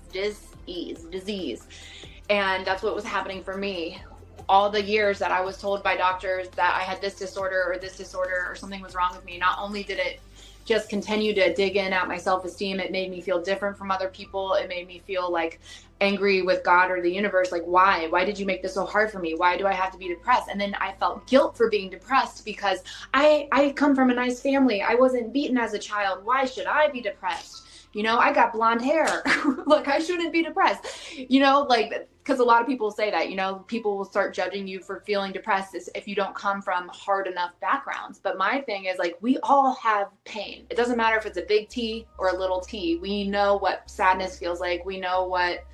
And that's what was happening for me. All the years that I was told by doctors that I had this disorder or something was wrong with me, not only did it just continue to dig in at my self-esteem, it made me feel different from other people. It made me feel like angry with God or the universe. Like, why did you make this so hard for me? Why do I have to be depressed? And then I felt guilt for being depressed because I come from a nice family. I wasn't beaten as a child. Why should I be depressed? You know, I got blonde hair. Look, I shouldn't be depressed. You know, like, because a lot of people say that, you know, people will start judging you for feeling depressed if you don't come from hard enough backgrounds. But my thing is, like, we all have pain. It doesn't matter if it's a big T or a little t. We know what sadness feels like. We know what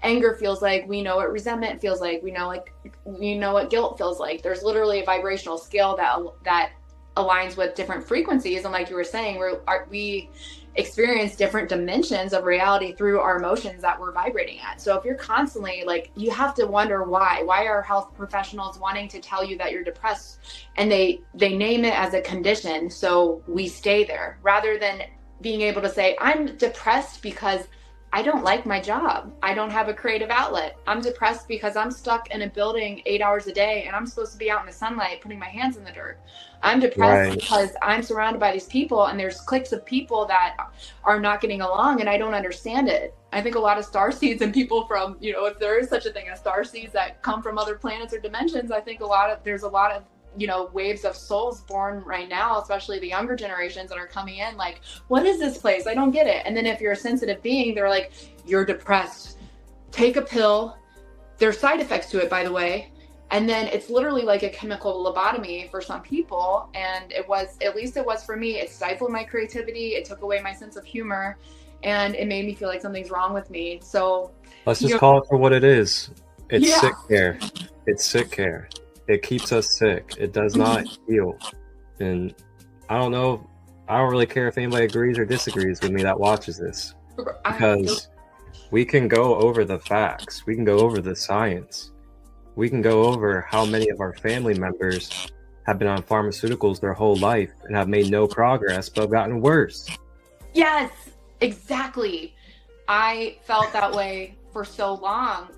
anger feels like. We know what resentment feels like. We know what guilt feels like. There's literally a vibrational scale that aligns with different frequencies. And like you were saying, we experience different dimensions of reality through our emotions that we're vibrating at. So if you're constantly, like, you have to wonder why are health professionals wanting to tell you that you're depressed, and they name it as a condition, so we stay there, rather than being able to say, I'm depressed because I don't like my job. I don't have a creative outlet. I'm depressed because I'm stuck in a building 8 hours a day and I'm supposed to be out in the sunlight putting my hands in the dirt. I'm depressed because I'm surrounded by these people and there's cliques of people that are not getting along and I don't understand it. I think a lot of starseeds and people from, you know, if there is such a thing as starseeds that come from other planets or dimensions, I think there's a lot of, you know, waves of souls born right now, especially the younger generations that are coming in like, what is this place? I don't get it. And then if you're a sensitive being, they're like, you're depressed. Take a pill. There's side effects to it, by the way. And then it's literally like a chemical lobotomy for some people. And at least it was for me. It stifled my creativity. It took away my sense of humor. And it made me feel like something's wrong with me. So let's just call it for what it is. It's sick care. It's sick care. It keeps us sick. It does not heal. And I don't know. I don't really care if anybody agrees or disagrees with me that watches this, because we can go over the facts. We can go over the science. We can go over how many of our family members have been on pharmaceuticals their whole life and have made no progress, but have gotten worse. Yes, exactly. I felt that way for so long.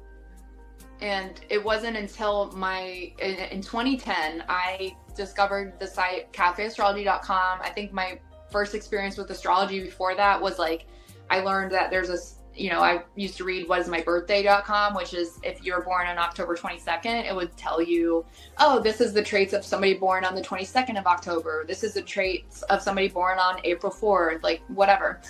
And it wasn't until in 2010, I discovered the site cafeastrology.com. I think my first experience with astrology before that was like, I learned that there's I used to read whatismybirthday.com, which is if you're born on October 22nd, it would tell you, oh, this is the traits of somebody born on the 22nd of October. This is the traits of somebody born on April 4th, like whatever.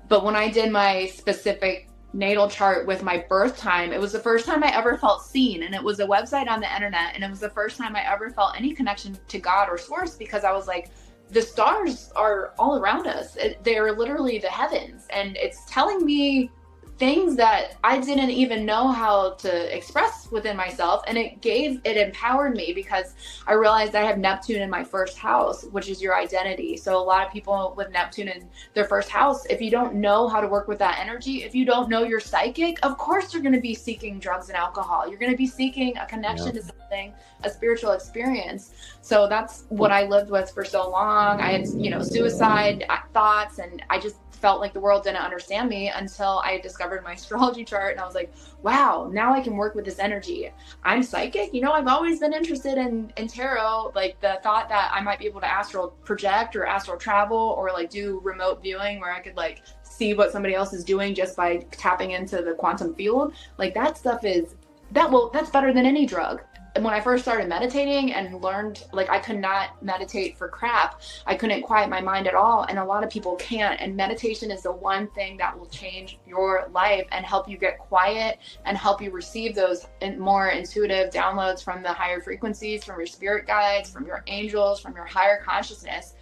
But when I did my specific natal chart with my birth time, it was the first time I ever felt seen, and it was a website on the internet, and it was the first time I ever felt any connection to God or source, because I was like, the stars are all around us. They're literally the heavens, and it's telling me things that I didn't even know how to express within myself. And it empowered me, because I realized I have Neptune in my first house, which is your identity. So a lot of people with Neptune in their first house, if you don't know how to work with that energy, if you don't know you're psychic, of course you're going to be seeking drugs and alcohol. You're going to be seeking a connection to something, a spiritual experience. So that's what I lived with for so long. I had, suicide thoughts, and I just felt like the world didn't understand me until I discovered my astrology chart. And I was like, wow, now I can work with this energy. I'm psychic. I've always been interested in tarot, like the thought that I might be able to astral project or astral travel, or like do remote viewing where I could like see what somebody else is doing just by tapping into the quantum field. Like that stuff that's better than any drug. when I first started meditating and learned, like, I could not meditate for crap. I couldn't quiet my mind at all. And a lot of people can't. And meditation is the one thing that will change your life and help you get quiet and help you receive those more intuitive downloads from the higher frequencies, from your spirit guides, from your angels, from your higher consciousness.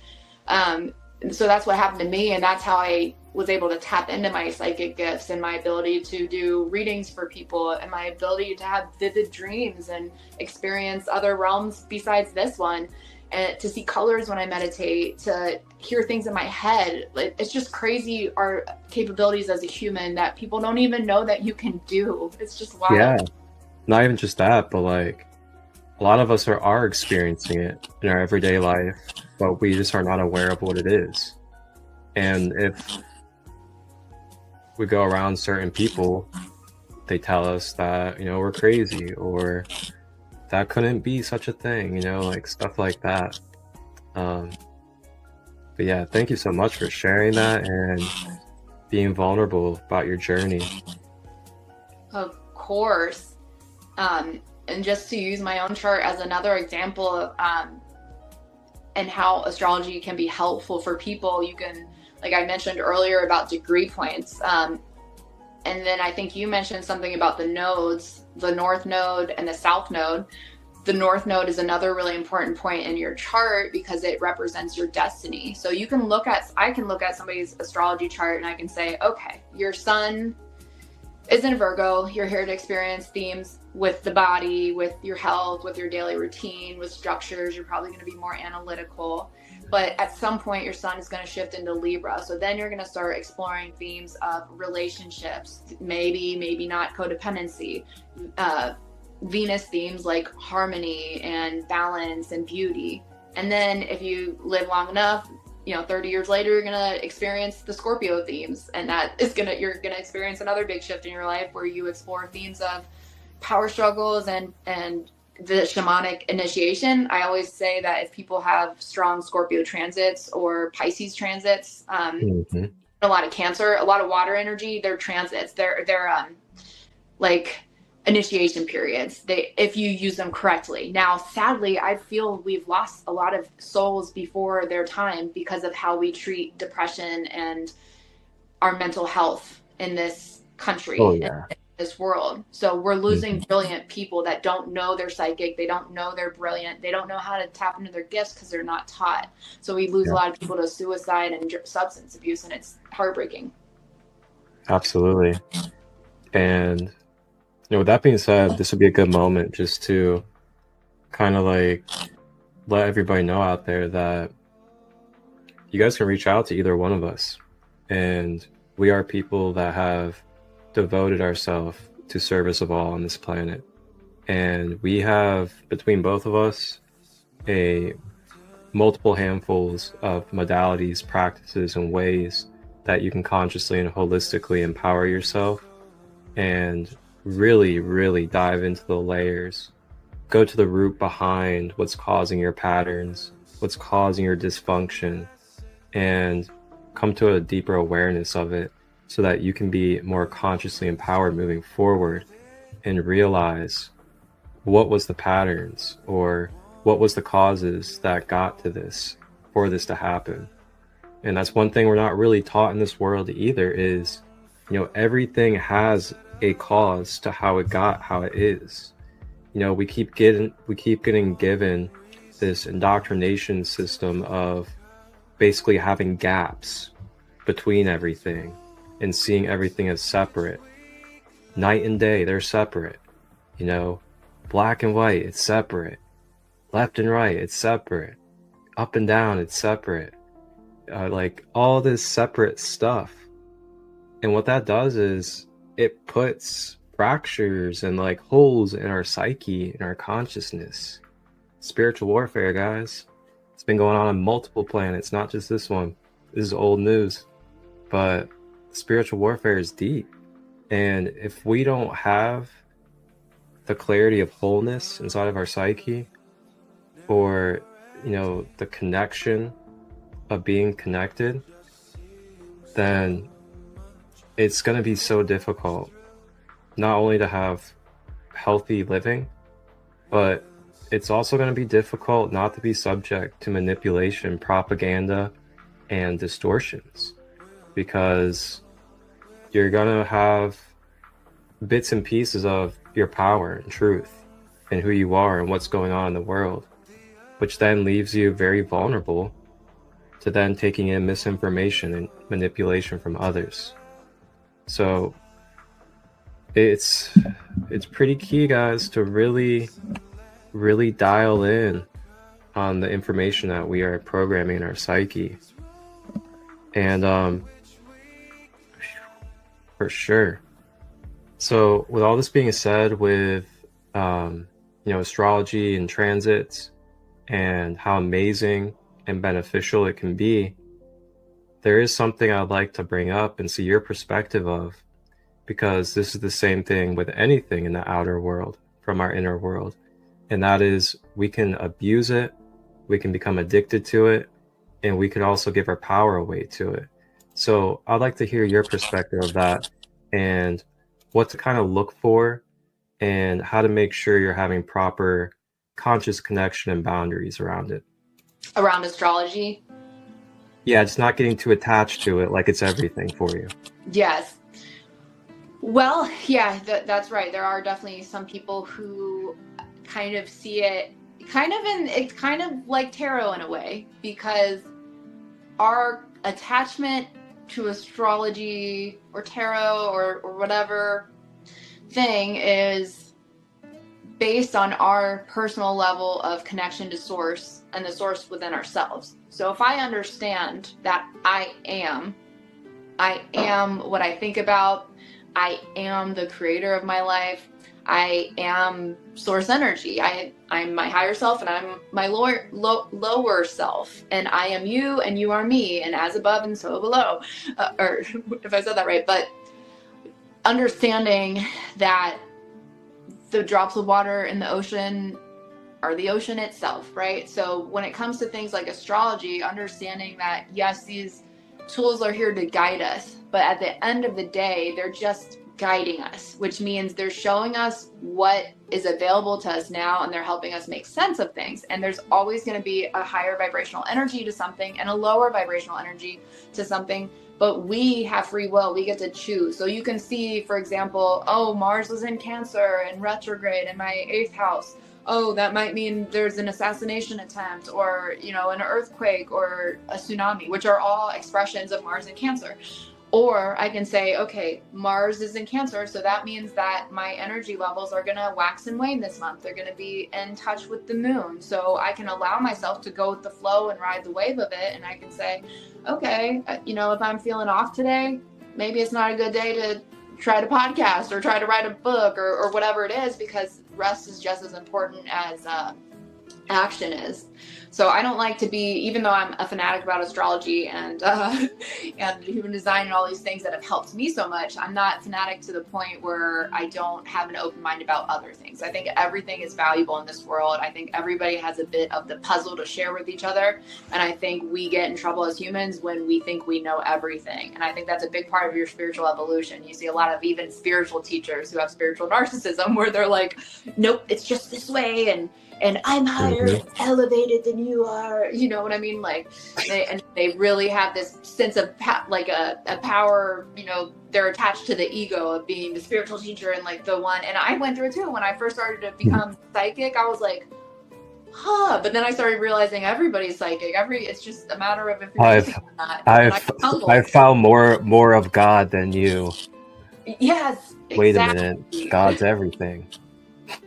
So that's what happened to me. And that's how I was able to tap into my psychic gifts and my ability to do readings for people and my ability to have vivid dreams and experience other realms besides this one, and to see colors when I meditate, to hear things in my head. It's just crazy, our capabilities as a human that people don't even know that you can do. It's just wild. Yeah, not even just that, but like a lot of us are experiencing it in our everyday life, but we just are not aware of what it is. And if we go around certain people, they tell us that, you know, we're crazy, or that couldn't be such a thing, you know, like stuff like that. But yeah, thank you so much for sharing that and being vulnerable about your journey. Of course. And just to use my own chart as another example of and how astrology can be helpful for people, you can, like I mentioned earlier about degree points, and then I think you mentioned something about the nodes, the north node and the south node. The north node is another really important point in your chart because it represents your destiny. So you can I can look at somebody's astrology chart and I can say, okay, your sun is in Virgo. You're here to experience themes with the body, with your health, with your daily routine, with structures. You're probably going to be more analytical. But at some point, your sun is going to shift into Libra. So then you're going to start exploring themes of relationships, maybe not codependency, Venus themes like harmony and balance and beauty. And then if you live long enough, 30 years later, you're going to experience the Scorpio themes. And you're going to experience another big shift in your life where you explore themes of power struggles and the shamanic initiation. I always say that if people have strong Scorpio transits or Pisces transits, a lot of Cancer, a lot of water energy, their transits, they're like initiation periods, if you use them correctly. Now, sadly, I feel we've lost a lot of souls before their time because of how we treat depression and our mental health in this country. Oh, yeah. In this world. So we're losing brilliant people that don't know they're psychic. They don't know they're brilliant. They don't know how to tap into their gifts because they're not taught. So we lose a lot of people to suicide and substance abuse, and it's heartbreaking. Absolutely. And with that being said, this would be a good moment just to kind of like let everybody know out there that you guys can reach out to either one of us. And we are people that have devoted ourselves to service of all on this planet. And we have, between both of us, multiple handfuls of modalities, practices, and ways that you can consciously and holistically empower yourself and really, really dive into the layers, go to the root behind what's causing your patterns, what's causing your dysfunction, and come to a deeper awareness of it so that you can be more consciously empowered moving forward and realize what was the patterns or what was the causes that got to this for this to happen. And that's one thing we're not really taught in this world either is, everything has a cause to how it got how it is. We keep getting given this indoctrination system of basically having gaps between everything and seeing everything as separate. Night and day, they're separate. Black and white, it's separate. Left and right, it's separate. Up and down, it's separate. Like all this separate stuff. And what that does is it puts fractures and like holes in our psyche, in our consciousness. Spiritual warfare, guys. It's been going on multiple planets, not just this one. This is old news. But spiritual warfare is deep. And if we don't have the clarity of wholeness inside of our psyche, or, the connection of being connected, then it's going to be so difficult not only to have healthy living, but it's also going to be difficult not to be subject to manipulation, propaganda, and distortions, because you're going to have bits and pieces of your power and truth and who you are and what's going on in the world, which then leaves you very vulnerable to then taking in misinformation and manipulation from others. So it's pretty key, guys, to really dial in on the information that we are programming in our psyche. And for sure. So with all this being said, with astrology and transits and how amazing and beneficial it can be, there is something I'd like to bring up and see your perspective of, because this is the same thing with anything in the outer world from our inner world. And that is, we can abuse it, we can become addicted to it, and we could also give our power away to it. So I'd like to hear your perspective of that, and what to kind of look for, and how to make sure you're having proper conscious connection and boundaries around it. Around astrology? Yeah, just not getting too attached to it like it's everything for you. Yes. Well, yeah, that's right. There are definitely some people who kind of see it it's kind of like tarot in a way, because our attachment to astrology or tarot or whatever thing is based on our personal level of connection to source and the source within ourselves. So if I understand that I am what I think about, I am the creator of my life, I am source energy, I'm my higher self, and I'm my lower self, and I am you and you are me, and as above and so below, or if I said that right. But understanding that the drops of water in the ocean are the ocean itself, right? So when it comes to things like astrology, understanding that yes, these tools are here to guide us, but at the end of the day, they're just guiding us, which means they're showing us what is available to us now, and they're helping us make sense of things. And there's always going to be a higher vibrational energy to something and a lower vibrational energy to something, but we have free will. We get to choose. So you can see, for example, oh, Mars was in Cancer and retrograde in my 8th house. Oh, that might mean there's an assassination attempt, or, an earthquake or a tsunami, which are all expressions of Mars in Cancer. Or I can say, okay, Mars is in Cancer, so that means that my energy levels are going to wax and wane this month. They're going to be in touch with the moon. So I can allow myself to go with the flow and ride the wave of it. And I can say, okay, if I'm feeling off today, maybe it's not a good day to try to podcast or try to write a book or whatever it is, because rest is just as important as action is. So I don't like to be, even though I'm a fanatic about astrology and human design and all these things that have helped me so much, I'm not fanatic to the point where I don't have an open mind about other things. I think everything is valuable in this world. I think everybody has a bit of the puzzle to share with each other. And I think we get in trouble as humans when we think we know everything. And I think that's a big part of your spiritual evolution. You see a lot of even spiritual teachers who have spiritual narcissism, where they're like, nope, it's just this way. And I'm higher and elevated than you are. You know what I mean? Like, they really have this sense of a power, they're attached to the ego of being the spiritual teacher and like the one. And I went through it too. When I first started to become psychic, I was like, but then I started realizing everybody's psychic. It's just a matter of if you're using it or not. I've found more of God than you. Yes. Wait a minute. God's everything.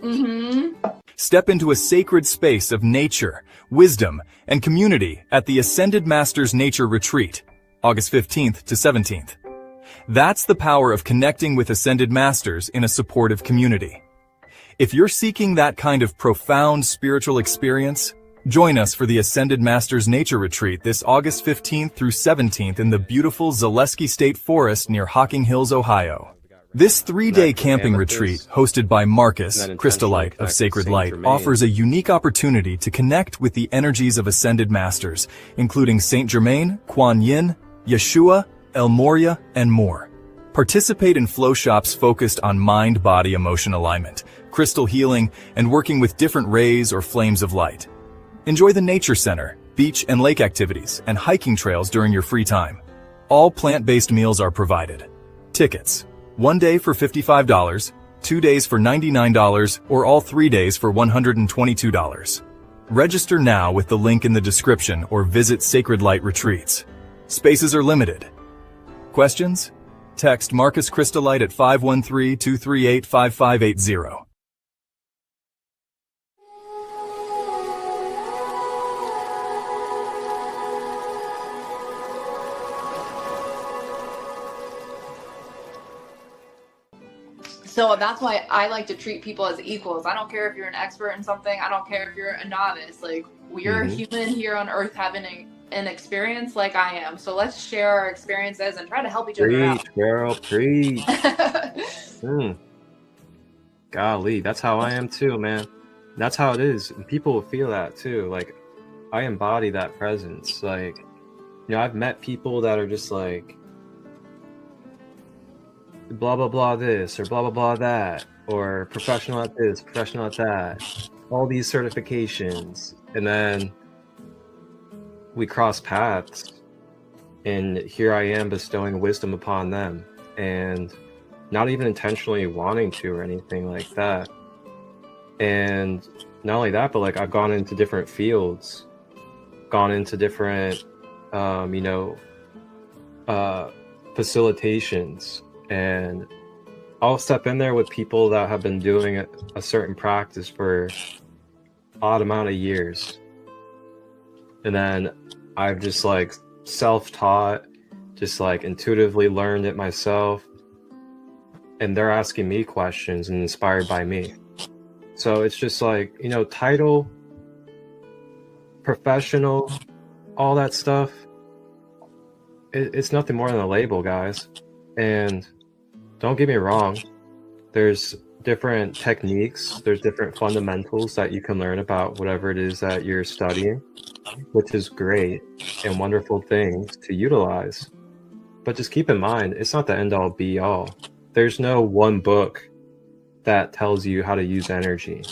Mm-hmm. Step into a sacred space of nature, wisdom, and community at the Ascended Masters Nature Retreat, August 15th to 17th. That's the power of connecting with Ascended Masters in a supportive community. If you're seeking that kind of profound spiritual experience, join us for the Ascended Masters Nature Retreat this August 15th through 17th in the beautiful Zaleski State Forest near Hocking Hills, Ohio. This 3-day camping retreat, hosted by Marcus, Crystallite of Sacred Light, offers a unique opportunity to connect with the energies of Ascended Masters, including Saint Germain, Kuan Yin, Yeshua, El Morya, and more. Participate in flow shops focused on mind-body-emotion alignment, crystal healing, and working with different rays or flames of light. Enjoy the nature center, beach and lake activities, and hiking trails during your free time. All plant-based meals are provided. Tickets: 1 day for $55, 2 days for $99, or all 3 days for $122. Register now with the link in the description or visit Sacred Light Retreats. Spaces are limited. Questions? Text Marcus Crystallite at 513-238-5580. So that's why I like to treat people as equals. I don't care if you're an expert in something. I don't care if you're a novice. Like, we're human here on earth having an experience like I am. So let's share our experiences and try to help each other out. Preach, girl, preach. Golly, that's how I am too, man. That's how it is. And people will feel that too. Like, I embody that presence. Like, I've met people that are just like, blah blah blah this or blah blah blah that, or professional at this, professional at that, all these certifications, and then we cross paths, and here I am bestowing wisdom upon them, and not even intentionally wanting to or anything like that. And not only that, but like, I've gone into different fields, gone into different facilitations, and I'll step in there with people that have been doing a certain practice for odd amount of years, and then I've just like self-taught, just like intuitively learned it myself, and they're asking me questions and inspired by me. So it's just like, title, professional, all that stuff, it's nothing more than a label, guys. And don't get me wrong, there's different techniques, there's different fundamentals that you can learn about whatever it is that you're studying, which is great and wonderful things to utilize. But just keep in mind, it's not the end all be all. There's no one book that tells you how to use energy.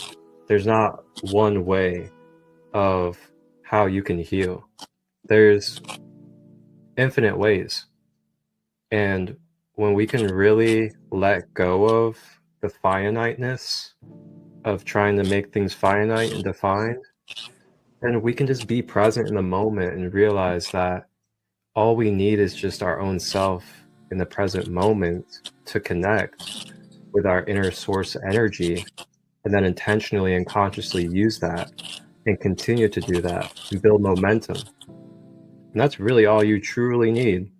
There's not one way of how you can heal. There's infinite ways. And when we can really let go of the finiteness of trying to make things finite and defined, then we can just be present in the moment and realize that all we need is just our own self in the present moment to connect with our inner source energy, and then intentionally and consciously use that and continue to do that and build momentum. And that's really all you truly need.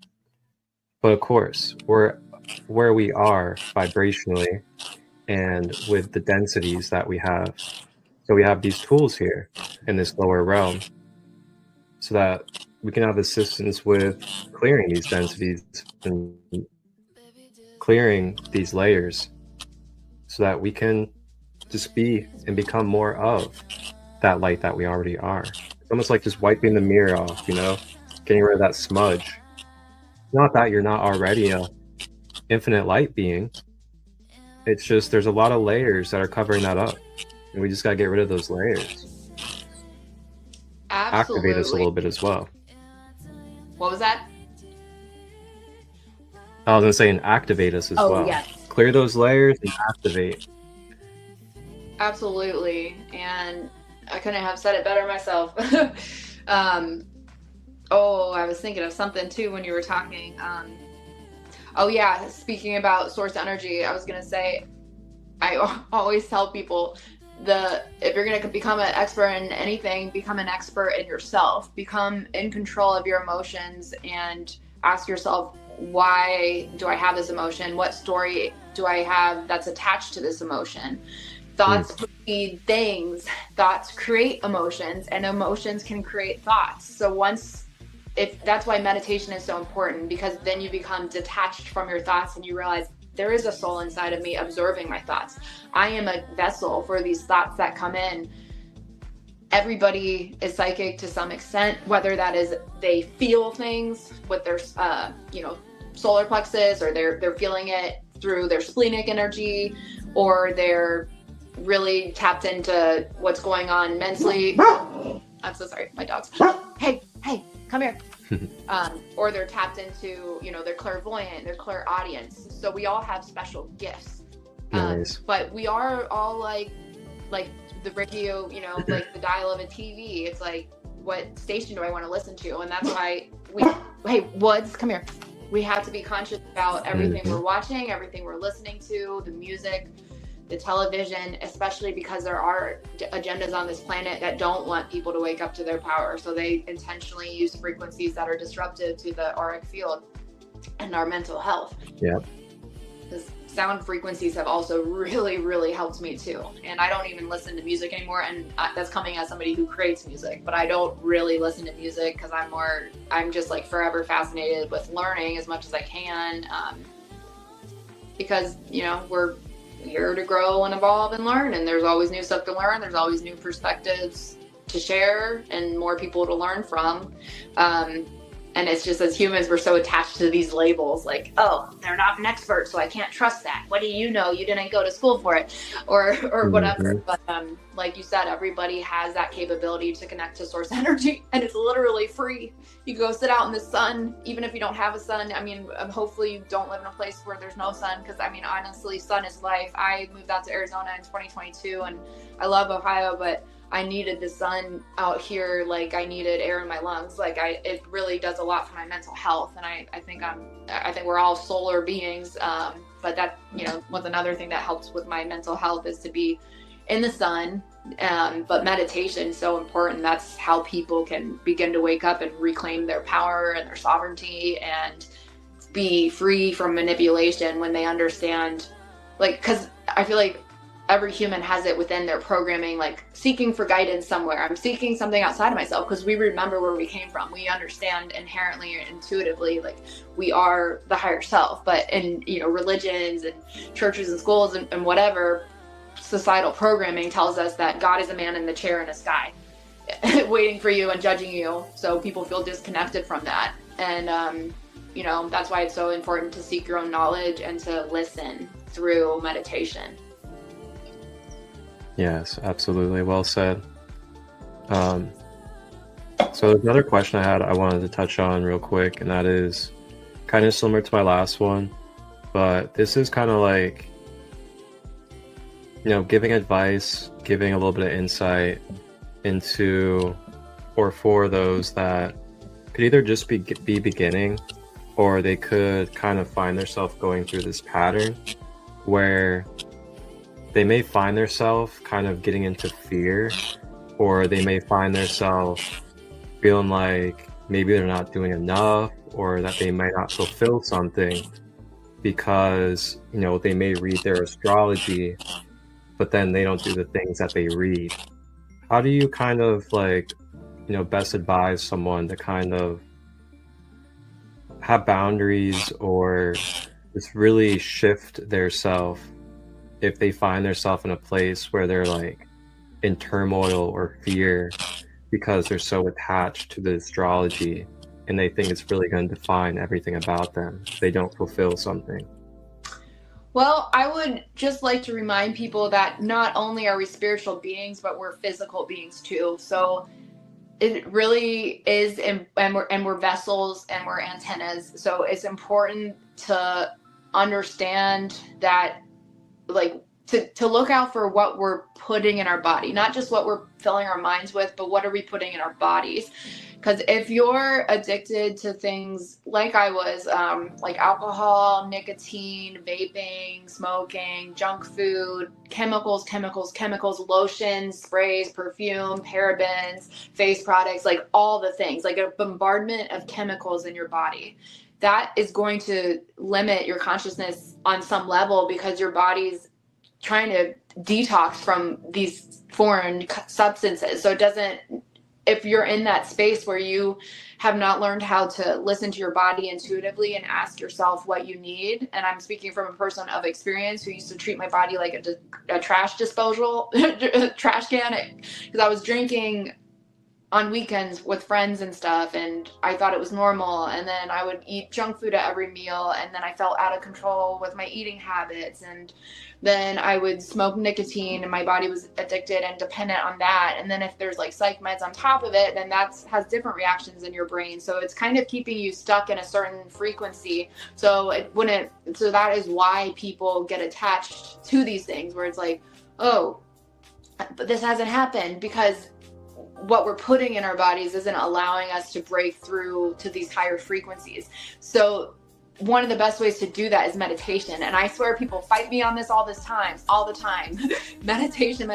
But of course, we're where we are vibrationally and with the densities that we have. So we have these tools here in this lower realm so that we can have assistance with clearing these densities and clearing these layers so that we can just be and become more of that light that we already are. It's almost like just wiping the mirror off, getting rid of that smudge. Not that you're not already a infinite light being. It's just there's a lot of layers that are covering that up, and we just got to get rid of those layers. Absolutely. Activate us a little bit as well. What was that? I was gonna say, and activate us as well. Oh, yes. Clear those layers and activate. Absolutely. And I couldn't have said it better myself. I was thinking of something too when you were talking. Speaking about source energy, I was going to say, I always tell people if you're going to become an expert in anything, become an expert in yourself, become in control of your emotions, and ask yourself, why do I have this emotion? What story do I have that's attached to this emotion? Thoughts precede things, thoughts create emotions, and emotions can create thoughts. So that's why meditation is so important, because then you become detached from your thoughts and you realize there is a soul inside of me observing my thoughts. I am a vessel for these thoughts that come in. Everybody is psychic to some extent, whether that is they feel things with their, solar plexus, or they're feeling it through their splenic energy, or they're really tapped into what's going on mentally. I'm so sorry, my dog's. Hey, come here. Or they're tapped into, they're clairvoyant, they're clairaudience. So we all have special gifts. Nice. But we are all like the radio, like the dial of a TV. It's like, what station do I want to listen to? And that's why hey, Woods, come here. We have to be conscious about everything we're watching, everything we're listening to, the music, the television, especially because there are agendas on this planet that don't want people to wake up to their power. So they intentionally use frequencies that are disruptive to the auric field and our mental health. Yeah. Because sound frequencies have also really, really helped me too. And I don't even listen to music anymore. And that's coming as somebody who creates music, but I don't really listen to music because I'm just like forever fascinated with learning as much as I can. Because, we're here to grow and evolve and learn, and there's always new stuff to learn. There's always new perspectives to share and more people to learn from. And it's just, as humans, we're so attached to these labels, like, oh, they're not an expert, so I can't trust that. What do you know? You didn't go to school for it, or whatever. But like you said, everybody has that capability to connect to source energy, and it's literally free. You go sit out in the sun, even if you don't have a sun. I mean, hopefully you don't live in a place where there's no sun, because honestly, sun is life. I moved out to Arizona in 2022, and I love Ohio, but I needed the sun out here, like I needed air in my lungs. Like it really does a lot for my mental health. And I think we're all solar beings. But that, was another thing that helps with my mental health, is to be in the sun. But meditation is so important. That's how people can begin to wake up and reclaim their power and their sovereignty and be free from manipulation when they understand, because I feel like every human has it within their programming, like seeking for guidance somewhere. I'm seeking something outside of myself, because we remember where we came from. We understand inherently and intuitively, like, we are the higher self. But in, religions and churches and schools and whatever, societal programming tells us that God is a man in the chair in the sky waiting for you and judging you. So people feel disconnected from that. And, that's why it's so important to seek your own knowledge and to listen through meditation. Yes, absolutely. Well said. So there's another question I wanted to touch on real quick, and that is kind of similar to my last one, but this is kind of like, giving advice, giving a little bit of insight into, or for those that could either just be beginning, or they could kind of find themselves going through this pattern where they may find themselves kind of getting into fear, or they may find themselves feeling like maybe they're not doing enough, or that they might not fulfill something because, they may read their astrology, but then they don't do the things that they read. How do you kind of best advise someone to kind of have boundaries, or just really shift their self if they find themselves in a place where they're like in turmoil or fear because they're so attached to the astrology and they think it's really going to define everything about them if they don't fulfill something? Well, I would just like to remind people that not only are we spiritual beings, but we're physical beings too. So it really is, and we're vessels and we're antennas. So it's important to understand that, to look out for what we're putting in our body, not just what we're filling our minds with, but what are we putting in our bodies? Because if you're addicted to things like I was, like alcohol, nicotine, vaping, smoking, junk food, chemicals, lotions, sprays, perfume, parabens, face products, like all the things, like a bombardment of chemicals in your body, that is going to limit your consciousness on some level, because your body's trying to detox from these foreign substances. So if you're in that space where you have not learned how to listen to your body intuitively and ask yourself what you need, and I'm speaking from a person of experience who used to treat my body like a trash disposal, trash can, because I was drinking on weekends with friends and stuff, and I thought it was normal, and then I would eat junk food at every meal, and then I felt out of control with my eating habits, and then I would smoke nicotine, and my body was addicted and dependent on that. And then if there's like psych meds on top of it, then that has different reactions in your brain. So it's kind of keeping you stuck in a certain frequency. So that is why people get attached to these things, where it's like, oh, but this hasn't happened, because what we're putting in our bodies isn't allowing us to break through to these higher frequencies. So one of the best ways to do that is meditation. And I swear people fight me on this all the time. meditation,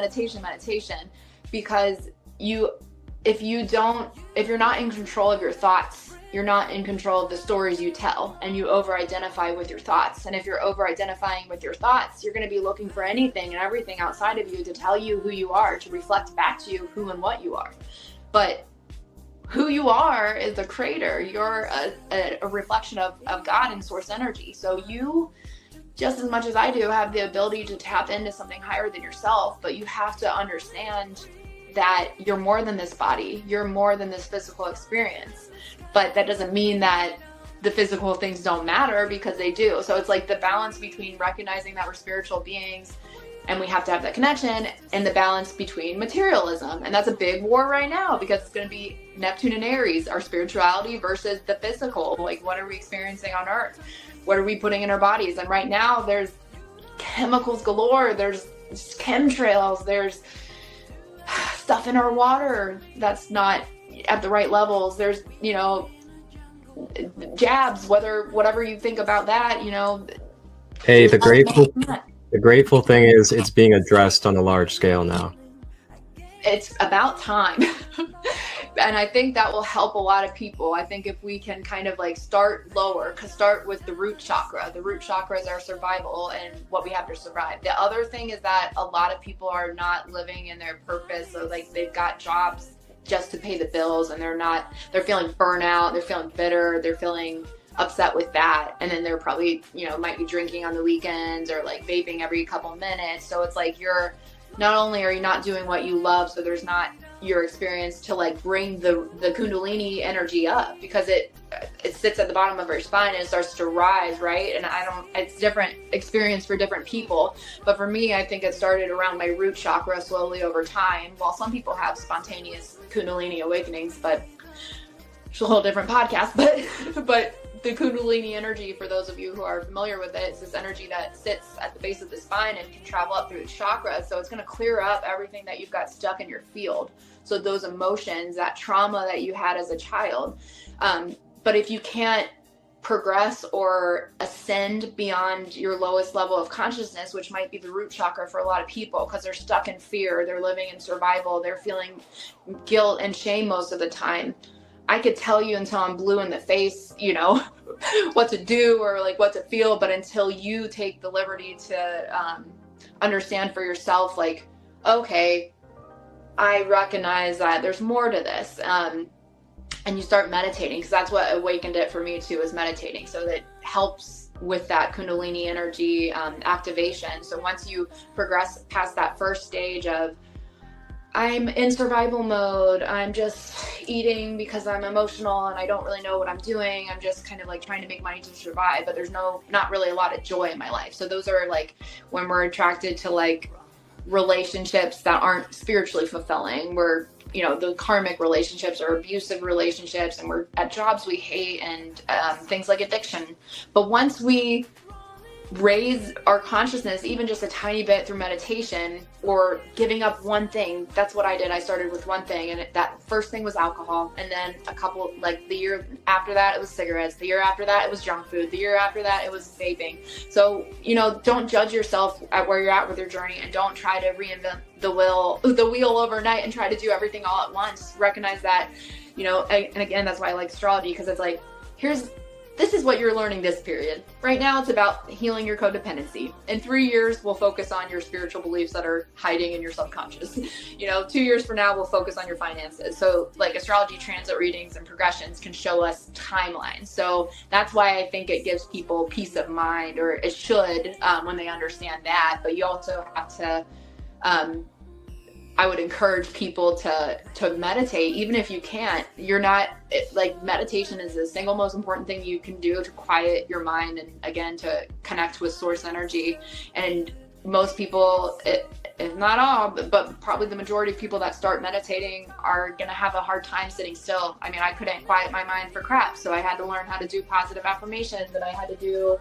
because if you're not in control of your thoughts, you're not in control of the stories you tell, and you over-identify with your thoughts. And if you're over-identifying with your thoughts, you're going to be looking for anything and everything outside of you to tell you who you are, to reflect back to you who and what you are. But who you are is the creator. You're a reflection of God and source energy. So you, just as much as I do, have the ability to tap into something higher than yourself, but you have to understand that you're more than this body. You're more than this physical experience. But that doesn't mean that the physical things don't matter, because they do. So it's like the balance between recognizing that we're spiritual beings and we have to have that connection, and the balance between materialism. And that's a big war right now, because it's going to be Neptune and Aries, our spirituality versus the physical. Like, what are we experiencing on Earth? What are we putting in our bodies? And right now there's chemicals galore. There's chemtrails. There's stuff in our water that's not at the right levels. There's, jabs, whatever you think about that, Hey, the grateful thing is it's being addressed on a large scale now. It's about time. And I think that will help a lot of people. I think if we can kind of like start lower, start with the root chakra. The root chakra is our survival and what we have to survive. The other thing is that a lot of people are not living in their purpose. So like, they've got jobs just to pay the bills, and they're feeling burnout, they're feeling bitter, they're feeling upset with that. And then they're probably, might be drinking on the weekends or like vaping every couple minutes. So it's like, not only are you not doing what you love, so there's not your experience to like bring the Kundalini energy up, because it sits at the bottom of our spine and it starts to rise, right? And it's different experience for different people. But for me, I think it started around my root chakra slowly over time. While some people have spontaneous Kundalini awakenings, but it's a whole different podcast. But the Kundalini energy, for those of you who are familiar with it, is this energy that sits at the base of the spine and can travel up through the chakras. So it's going to clear up everything that you've got stuck in your field. So those emotions, that trauma that you had as a child. But if you can't progress or ascend beyond your lowest level of consciousness, which might be the root chakra for a lot of people, because they're stuck in fear, they're living in survival, they're feeling guilt and shame most of the time. I could tell you until I'm blue in the face, what to do or like what to feel. But until you take the liberty to understand for yourself, like, okay, I recognize that there's more to this. And you start meditating, because that's what awakened it for me too, is meditating. So that helps with that Kundalini energy activation. So once you progress past that first stage of, I'm in survival mode, I'm just eating because I'm emotional and I don't really know what I'm doing, I'm just kind of like trying to make money to survive, but there's not really a lot of joy in my life. So those are like when we're attracted to like relationships that aren't spiritually fulfilling. We're, the karmic relationships or abusive relationships, and we're at jobs we hate, and things like addiction. But once we raise our consciousness even just a tiny bit through meditation or giving up one thing, that's what I did. I started with one thing, and that first thing was alcohol, and then the year after that it was cigarettes, the year after that it was junk food, the year after that it was vaping. So don't judge yourself at where you're at with your journey, and don't try to reinvent the wheel overnight and try to do everything all at once. Recognize that, and again, that's why I like astrology, because it's like, this is what you're learning this period. Right now, it's about healing your codependency. In 3 years, we'll focus on your spiritual beliefs that are hiding in your subconscious. 2 years from now, we'll focus on your finances. So like astrology transit readings and progressions can show us timelines. So that's why I think it gives people peace of mind, or it should, when they understand that. But you also have to I would encourage people to meditate, even if you can't. You're not, like, meditation is the single most important thing you can do to quiet your mind and, again, to connect with source energy. And most people, if not all, but probably the majority of people that start meditating are going to have a hard time sitting still. I mean, I couldn't quiet my mind for crap, so I had to learn how to do positive affirmations, and I had to do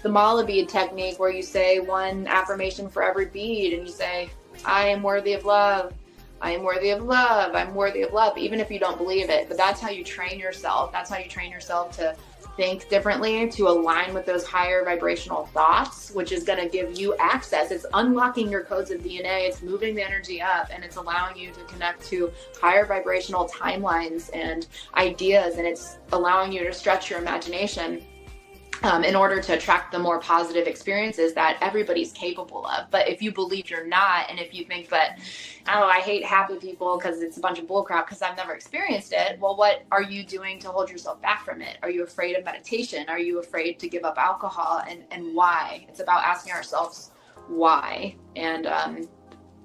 the mala bead technique, where you say one affirmation for every bead, and you say, I am worthy of love. I am worthy of love. I'm worthy of love, even if you don't believe it. But that's how you train yourself. That's how you train yourself to think differently, to align with those higher vibrational thoughts, which is going to give you access. It's unlocking your codes of DNA. It's moving the energy up, and it's allowing you to connect to higher vibrational timelines and ideas. And it's allowing you to stretch your imagination in order to attract the more positive experiences that everybody's capable of. But if you believe you're not, and if you think that, oh, I hate happy people because it's a bunch of bullcrap because I've never experienced it, well, what are you doing to hold yourself back from it? Are you afraid of meditation? Are you afraid to give up alcohol? And why? It's about asking ourselves why. And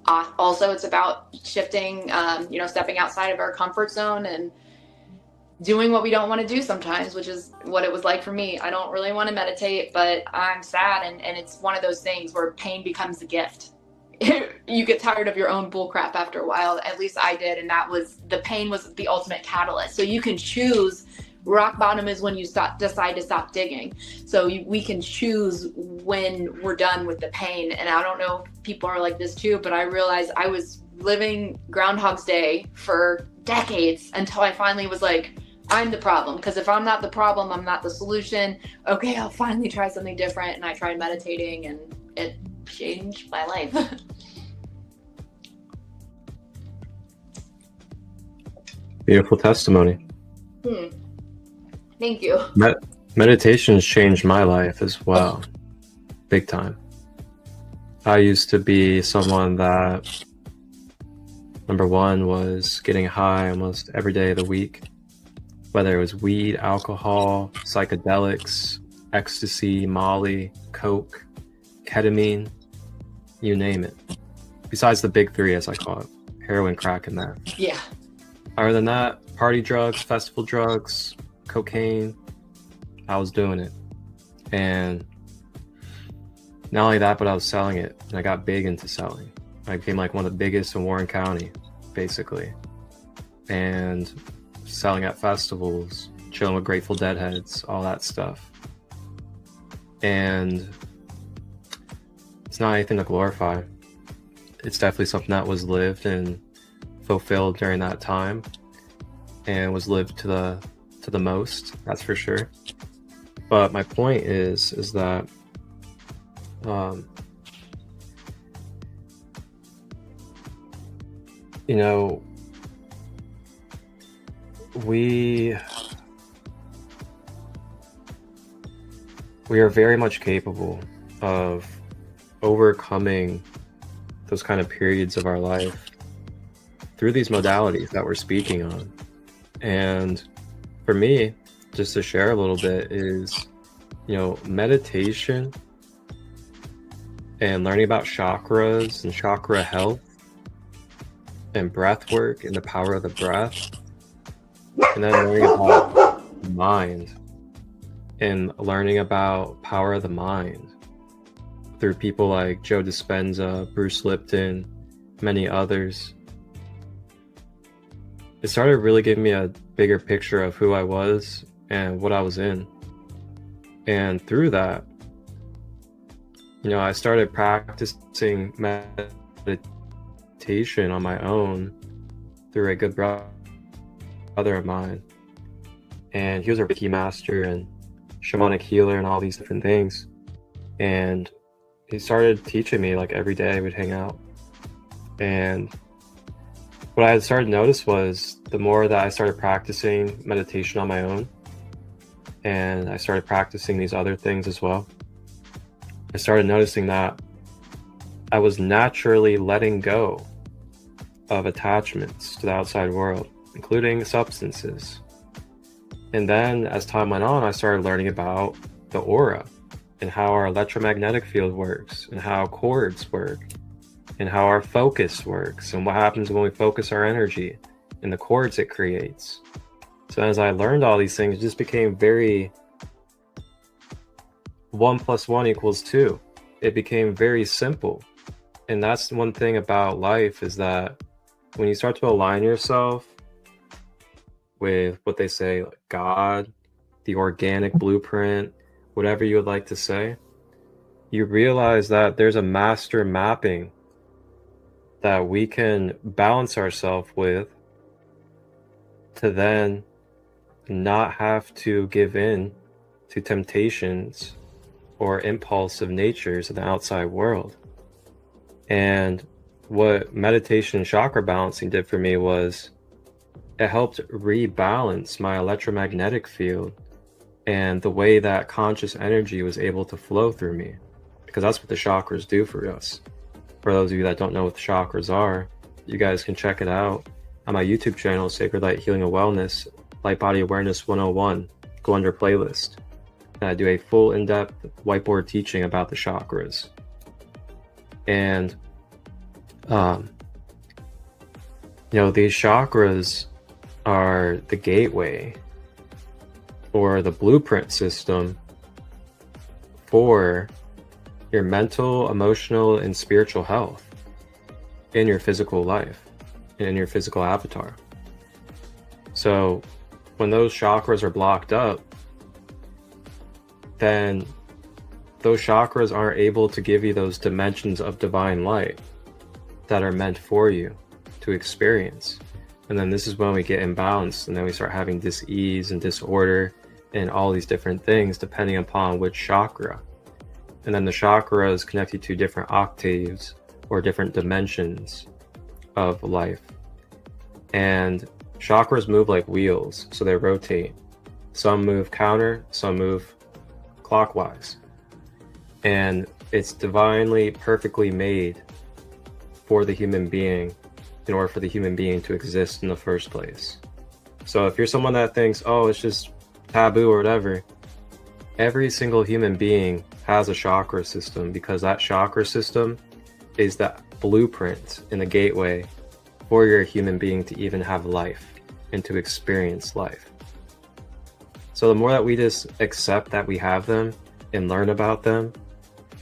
also it's about shifting, stepping outside of our comfort zone and doing what we don't want to do sometimes, which is what it was like for me. I don't really want to meditate, but I'm sad. And it's one of those things where pain becomes a gift. You get tired of your own bullcrap after a while. At least I did. And the pain was the ultimate catalyst. So you can choose. Rock bottom is when you decide to stop digging. So we can choose when we're done with the pain. And I don't know if people are like this too, but I realized I was living Groundhog's Day for decades until I finally was like, I'm the problem. Because if I'm not the problem, I'm not the solution. Okay, I'll finally try something different. And I tried meditating, and it changed my life. Beautiful testimony. Thank you. Meditation has changed my life as well. Big time. I used to be someone that, number one, was getting high almost every day of the week. Whether it was weed, alcohol, psychedelics, ecstasy, Molly, coke, ketamine, you name it. Besides the big three, as I call it, heroin, crack, and meth. Yeah. Other than that, party drugs, festival drugs, cocaine, I was doing it. And not only that, but I was selling it. And I got big into selling. I became like one of the biggest in Warren County, basically. And selling at festivals, chilling with Grateful Dead heads, all that stuff. And it's not anything to glorify. It's definitely something that was lived and fulfilled during that time, and was lived to the most, that's for sure. But my point is that we are very much capable of overcoming those kind of periods of our life through these modalities that we're speaking on. And for me, just to share a little bit, is meditation and learning about chakras and chakra health and breath work and the power of the breath, and then learning about the mind and learning about power of the mind through people like Joe Dispenza, Bruce Lipton, many others. It started really giving me a bigger picture of who I was and what I was in. And through that, I started practicing meditation on my own through a good brother of mine. And he was a Reiki master and shamanic healer and all these different things. And he started teaching me, like, every day we'd hang out. And what I had started to notice was the more that I started practicing meditation on my own, and I started practicing these other things as well, I started noticing that I was naturally letting go of attachments to the outside world, including substances. And then as time went on, I started learning about the aura and how our electromagnetic field works and how chords work and how our focus works and what happens when we focus our energy and the chords it creates. So as I learned all these things, it just became very 1 + 1 = 2. It became very simple. And that's one thing about life, is that when you start to align yourself with what they say, like God, the organic blueprint, whatever you would like to say, you realize that there's a master mapping that we can balance ourselves with to then not have to give in to temptations or impulsive natures of the outside world. And what meditation and chakra balancing did for me was it helped rebalance my electromagnetic field and the way that conscious energy was able to flow through me, because that's what the chakras do for us. For those of you that don't know what the chakras are, you guys can check it out on my YouTube channel, Sacred Light Healing and Wellness, Light Body Awareness 101. Go under playlist. And I do a full in-depth whiteboard teaching about the chakras. And, these chakras are the gateway or the blueprint system for your mental, emotional, and spiritual health in your physical life and in your physical avatar. So when those chakras are blocked up, then those chakras aren't able to give you those dimensions of divine light that are meant for you to experience. And then this is when we get imbalanced, and then we start having dis-ease and disorder and all these different things depending upon which chakra. And then the chakras connect you to different octaves or different dimensions of life. And chakras move like wheels, so they rotate. Some move counter, some move clockwise. And it's divinely, perfectly made for the human being in order for the human being to exist in the first place. So if you're someone that thinks, oh, it's just taboo or whatever, every single human being has a chakra system, because that chakra system is the blueprint and the gateway for your human being to even have life and to experience life. So the more that we just accept that we have them and learn about them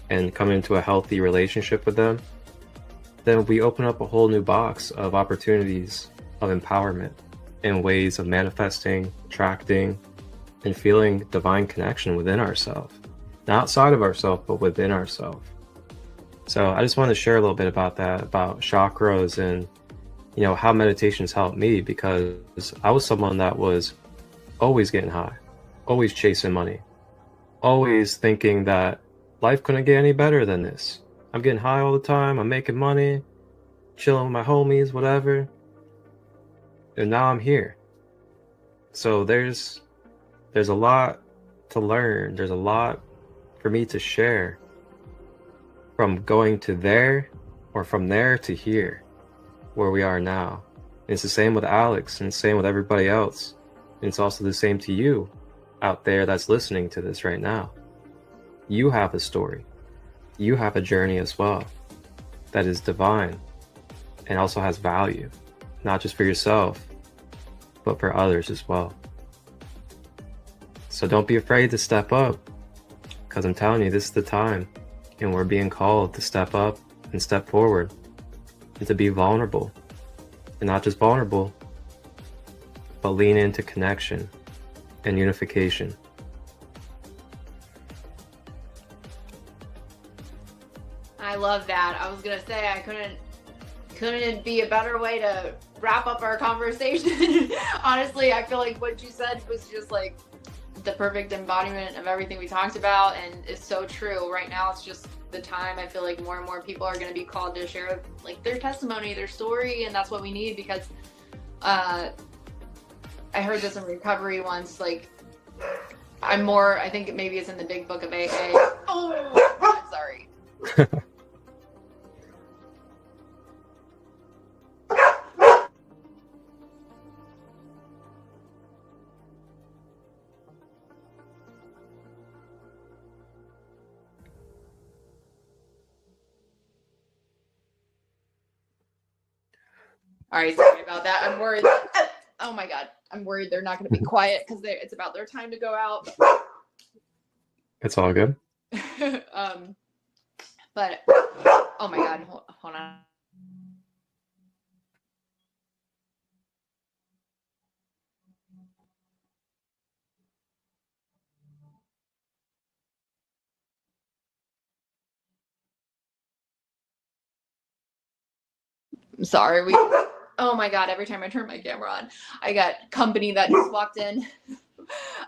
and come into a healthy relationship with them, then we open up a whole new box of opportunities of empowerment and ways of manifesting, attracting, and feeling divine connection within ourselves. Not outside of ourselves, but within ourselves. So I just wanted to share a little bit about that, about chakras and, how meditation's helped me, because I was someone that was always getting high, always chasing money, always thinking that life couldn't get any better than this. I'm getting high all the time, I'm making money, chilling with my homies, whatever. And now I'm here. So there's a lot to learn. There's a lot for me to share from going to there, or from there to here, where we are now. And it's the same with Alex, and the same with everybody else. And it's also the same to you out there that's listening to this right now. You have a story. You have a journey as well that is divine and also has value, not just for yourself, but for others as well. So don't be afraid to step up, because I'm telling you, this is the time, and we're being called to step up and step forward and to be vulnerable. And not just vulnerable, but lean into connection and unification. I love that. I was gonna say I couldn't be a better way to wrap up our conversation. Honestly, I feel like what you said was just like the perfect embodiment of everything we talked about, and it's so true. Right now, it's just the time. I feel like more and more people are going to be called to share like their testimony, their story, and that's what we need, because I heard this in recovery once, like I think maybe it's in the big book of AA. Oh, I'm sorry. All right, sorry about that. I'm worried. Oh my God. I'm worried they're not going to be quiet because it's about their time to go out. It's all good. But, oh my God, hold on. I'm sorry. Oh my God, every time I turn my camera on, I got company that just walked in.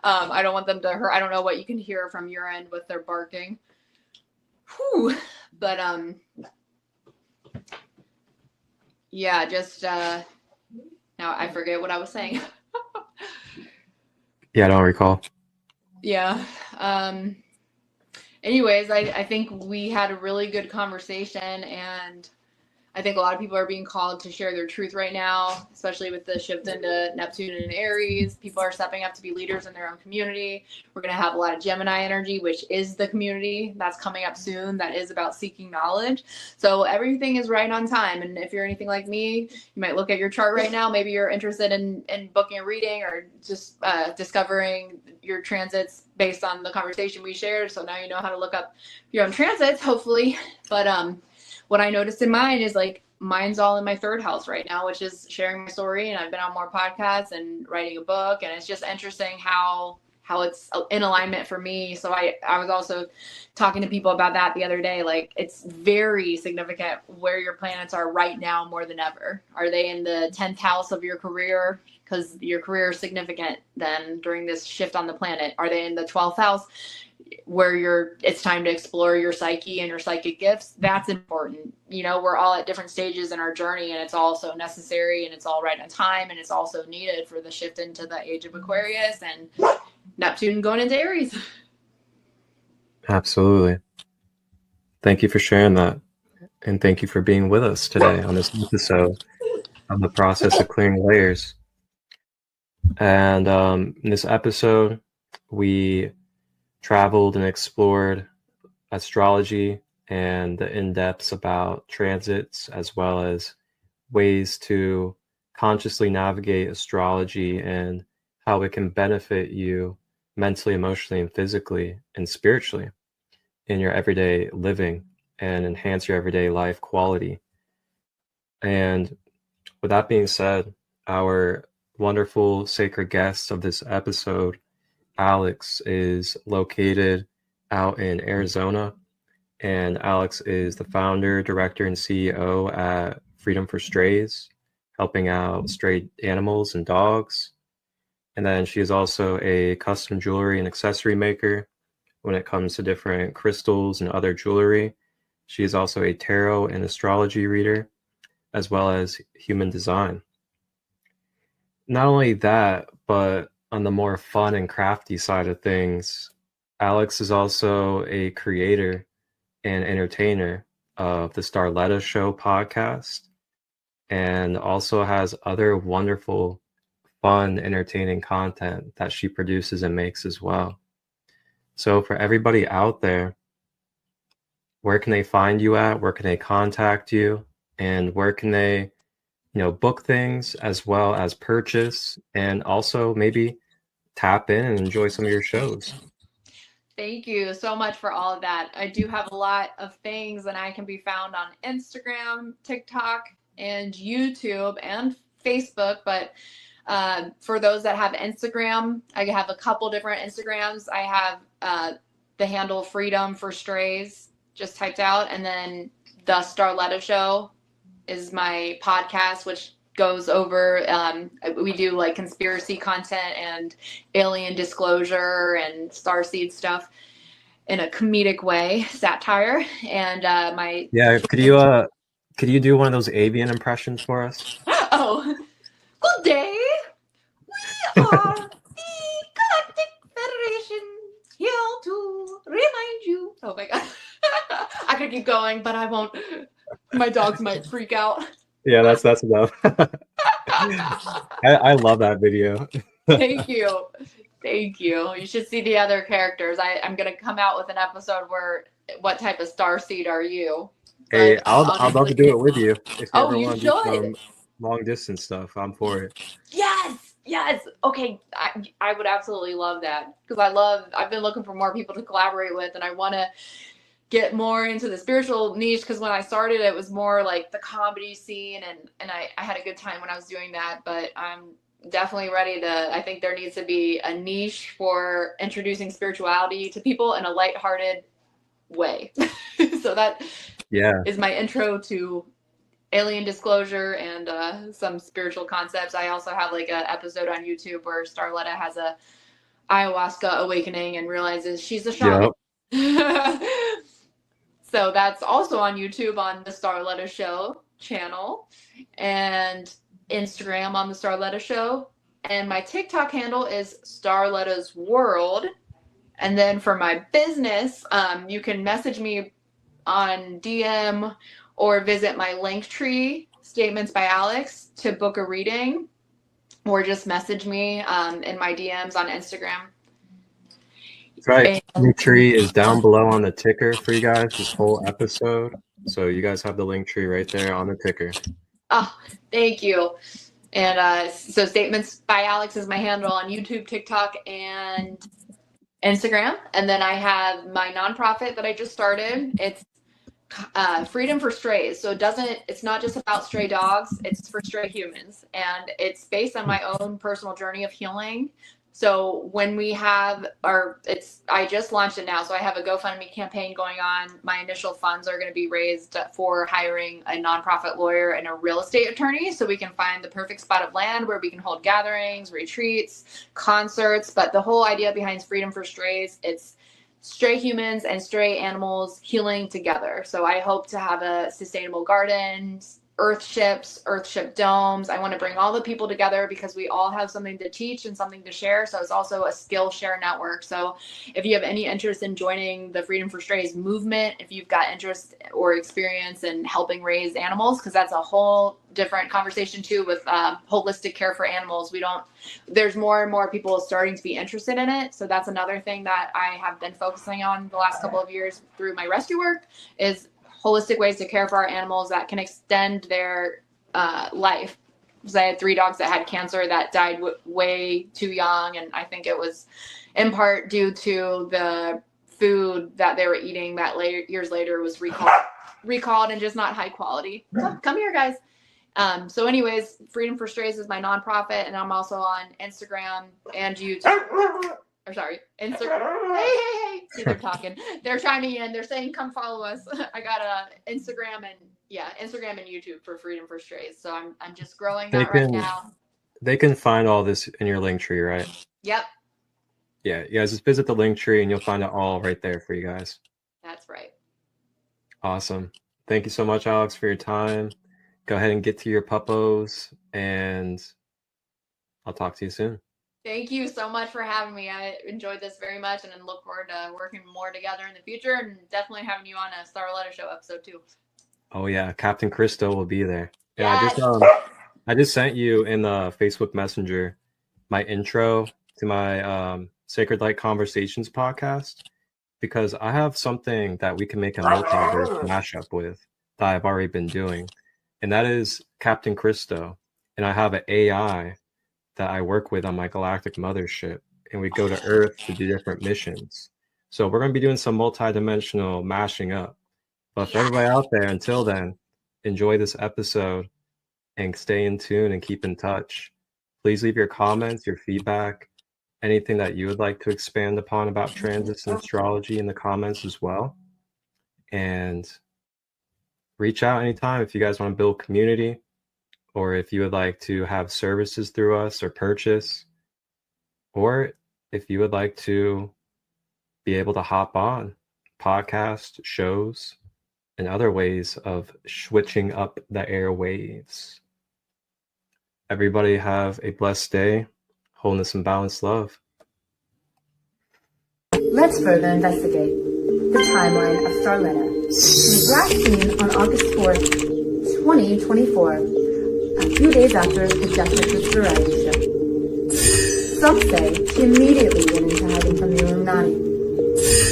I don't want them to hurt. I don't know what you can hear from your end with their barking. Whew. But, yeah, just, now I forget what I was saying. Yeah, I don't recall. Yeah. Anyways, I think we had a really good conversation, and I think a lot of people are being called to share their truth right now, especially with the shift into Neptune and Aries. People are stepping up to be leaders in their own community. We're going to have a lot of Gemini energy, which is the community that's coming up soon. That is about seeking knowledge. So everything is right on time. And if you're anything like me, you might look at your chart right now. Maybe you're interested in booking a reading or just discovering your transits based on the conversation we shared. So now you know how to look up your own transits, hopefully. But what I noticed in mine is like mine's all in my third house right now, which is sharing my story. And I've been on more podcasts and writing a book. And it's just interesting how it's in alignment for me. So I was also talking to people about that the other day. Like, it's very significant where your planets are right now more than ever. Are they in the 10th house of your career? Because your career is significant then during this shift on the planet. Are they in the 12th house, where it's time to explore your psyche and your psychic gifts? That's important. You know, we're all at different stages in our journey, and it's also necessary, and it's all right on time, and it's also needed for the shift into the age of Aquarius and Neptune going into Aries. Absolutely. Thank you for sharing that. And thank you for being with us today on this episode of the process of clearing layers. And in this episode, we traveled and explored astrology and the in-depths about transits, as well as ways to consciously navigate astrology and how it can benefit you mentally, emotionally, and physically and spiritually in your everyday living and enhance your everyday life quality. And with that being said, our wonderful sacred guest of this episode, Alex, is located out in Arizona, and Alex is the founder, director, and CEO at Freedom for Strays, helping out stray animals and dogs. And then she is also a custom jewelry and accessory maker when it comes to different crystals and other jewelry. She is also a tarot and astrology reader, as well as human design. Not only that, but on the more fun and crafty side of things, Alex is also a creator and entertainer of the Starletta Show podcast, and also has other wonderful, fun, entertaining content that she produces and makes as well. So for everybody out there, where can they find you at? Where can they contact you? And where can they, book things as well as purchase, and also maybe tap in and enjoy some of your shows? Thank you so much for all of that. I do have a lot of things, and I can be found on Instagram, TikTok, and YouTube and Facebook. But for those that have Instagram, I have a couple different Instagrams. I have the handle Freedom for Strays just typed out, and then the Starletta Show is my podcast, which goes over, we do like conspiracy content and alien disclosure and starseed stuff in a comedic way, satire. And could you do one of those avian impressions for us? Oh, good day. We are the Galactic Federation, here to remind you. Oh my God. I could keep going, but I won't. My dogs might freak out. Yeah, that's enough. I love that video. Thank you. You should see the other characters. I'm gonna come out with an episode where what type of starseed are you? Hey, I'll love to do it with you. If you you should. long distance stuff. I'm for it. Yes. Okay. I would absolutely love that because I've been looking for more people to collaborate with, and I want to get more into the spiritual niche because when I started, it was more like the comedy scene, and I had a good time when I was doing that, but I'm definitely ready to, I think there needs to be a niche for introducing spirituality to people in a lighthearted way. So that is my intro to alien disclosure and some spiritual concepts. I also have like an episode on YouTube where Starletta has a ayahuasca awakening and realizes she's a shaman. Yep. So that's also on YouTube on the Starletta Show channel and Instagram on the Starletta Show. And my TikTok handle is Starletta's World. And then for my business, you can message me on DM or visit my Linktree, Statements by Alex, to book a reading, or just message me in my DMs on Instagram. That's right. Linktree is down below on the ticker for you guys this whole episode. So you guys have the Linktree right there on the ticker. Oh, thank you. And so Statements by Alex is my handle on YouTube, TikTok, and Instagram. And then I have my nonprofit that I just started. It's Freedom for Strays. So it's not just about stray dogs, it's for stray humans. And it's based on my own personal journey of healing. So when we have I just launched it now. So I have a GoFundMe campaign going on. My initial funds are going to be raised for hiring a nonprofit lawyer and a real estate attorney. So we can find the perfect spot of land where we can hold gatherings, retreats, concerts. But the whole idea behind Freedom for Strays, it's stray humans and stray animals healing together. So I hope to have a sustainable garden, earthship domes. I want to bring all the people together because we all have something to teach and something to share. So it's also a skill share network. So if you have any interest in joining the Freedom for Strays movement, if you've got interest or experience in helping raise animals, because that's a whole different conversation too with holistic care for animals. There's more and more people starting to be interested in it. So that's another thing that I have been focusing on the last couple of years through my rescue work is holistic ways to care for our animals that can extend their life. Because I had 3 dogs that had cancer that died way too young. And I think it was in part due to the food that they were eating that years later was recalled and just not high quality. Come here, guys. So anyways, Freedom for Strays is my nonprofit, and I'm also on Instagram and YouTube. Instagram. Hey. See, they're talking. They're chiming in. They're saying, come follow us. I got Instagram and YouTube for Freedom for Strays. So I'm just growing that right now. They can find all this in your Linktree, right? Yep. Yeah, you guys just visit the Linktree and you'll find it all right there for you guys. That's right. Awesome. Thank you so much, Alex, for your time. Go ahead and get to your puppos, and I'll talk to you soon. Thank you so much for having me. I enjoyed this very much and look forward to working more together in the future, and definitely having you on a Starletta Show episode too. Oh yeah, Captain Christo will be there. Yes. Yeah, I just sent you in the Facebook Messenger my intro to my Sacred Light Conversations podcast, because I have something that we can make a multiverse mashup with that I've already been doing, and that is Captain Christo. And I have an AI that I work with on my galactic mothership, and we go to Earth to do different missions. So we're going to be doing some multidimensional mashing up. But for everybody out there, until then, enjoy this episode and stay in tune and keep in touch. Please leave your comments, your feedback, anything that you would like to expand upon about transits and astrology in the comments as well. And reach out anytime if you guys want to build community, or if you would like to have services through us or purchase, or if you would like to be able to hop on podcast shows and other ways of switching up the airwaves. Everybody have a blessed day. Wholeness and balanced love. Let's further investigate the timeline of Starletta. She was last seen on August 4th, 2024, a few days after the death of the variety show. Some say she immediately went into hiding from the Illuminati,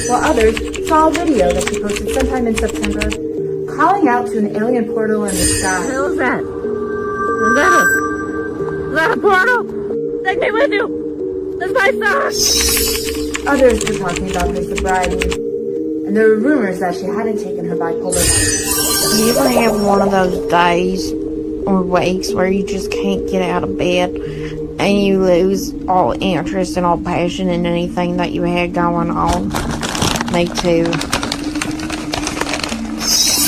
while others saw a video that she posted sometime in September calling out to an alien portal in the sky. What the hell is that? Is that a portal? Take me with you! That's my son! Others were talking about her sobriety, and there were rumors that she hadn't taken her bipolar medicine. Do you ever have one of those days or weeks where you just can't get out of bed and you lose all interest and all passion in anything that you had going on? Me too.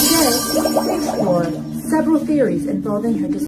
Today, we explore several theories involving her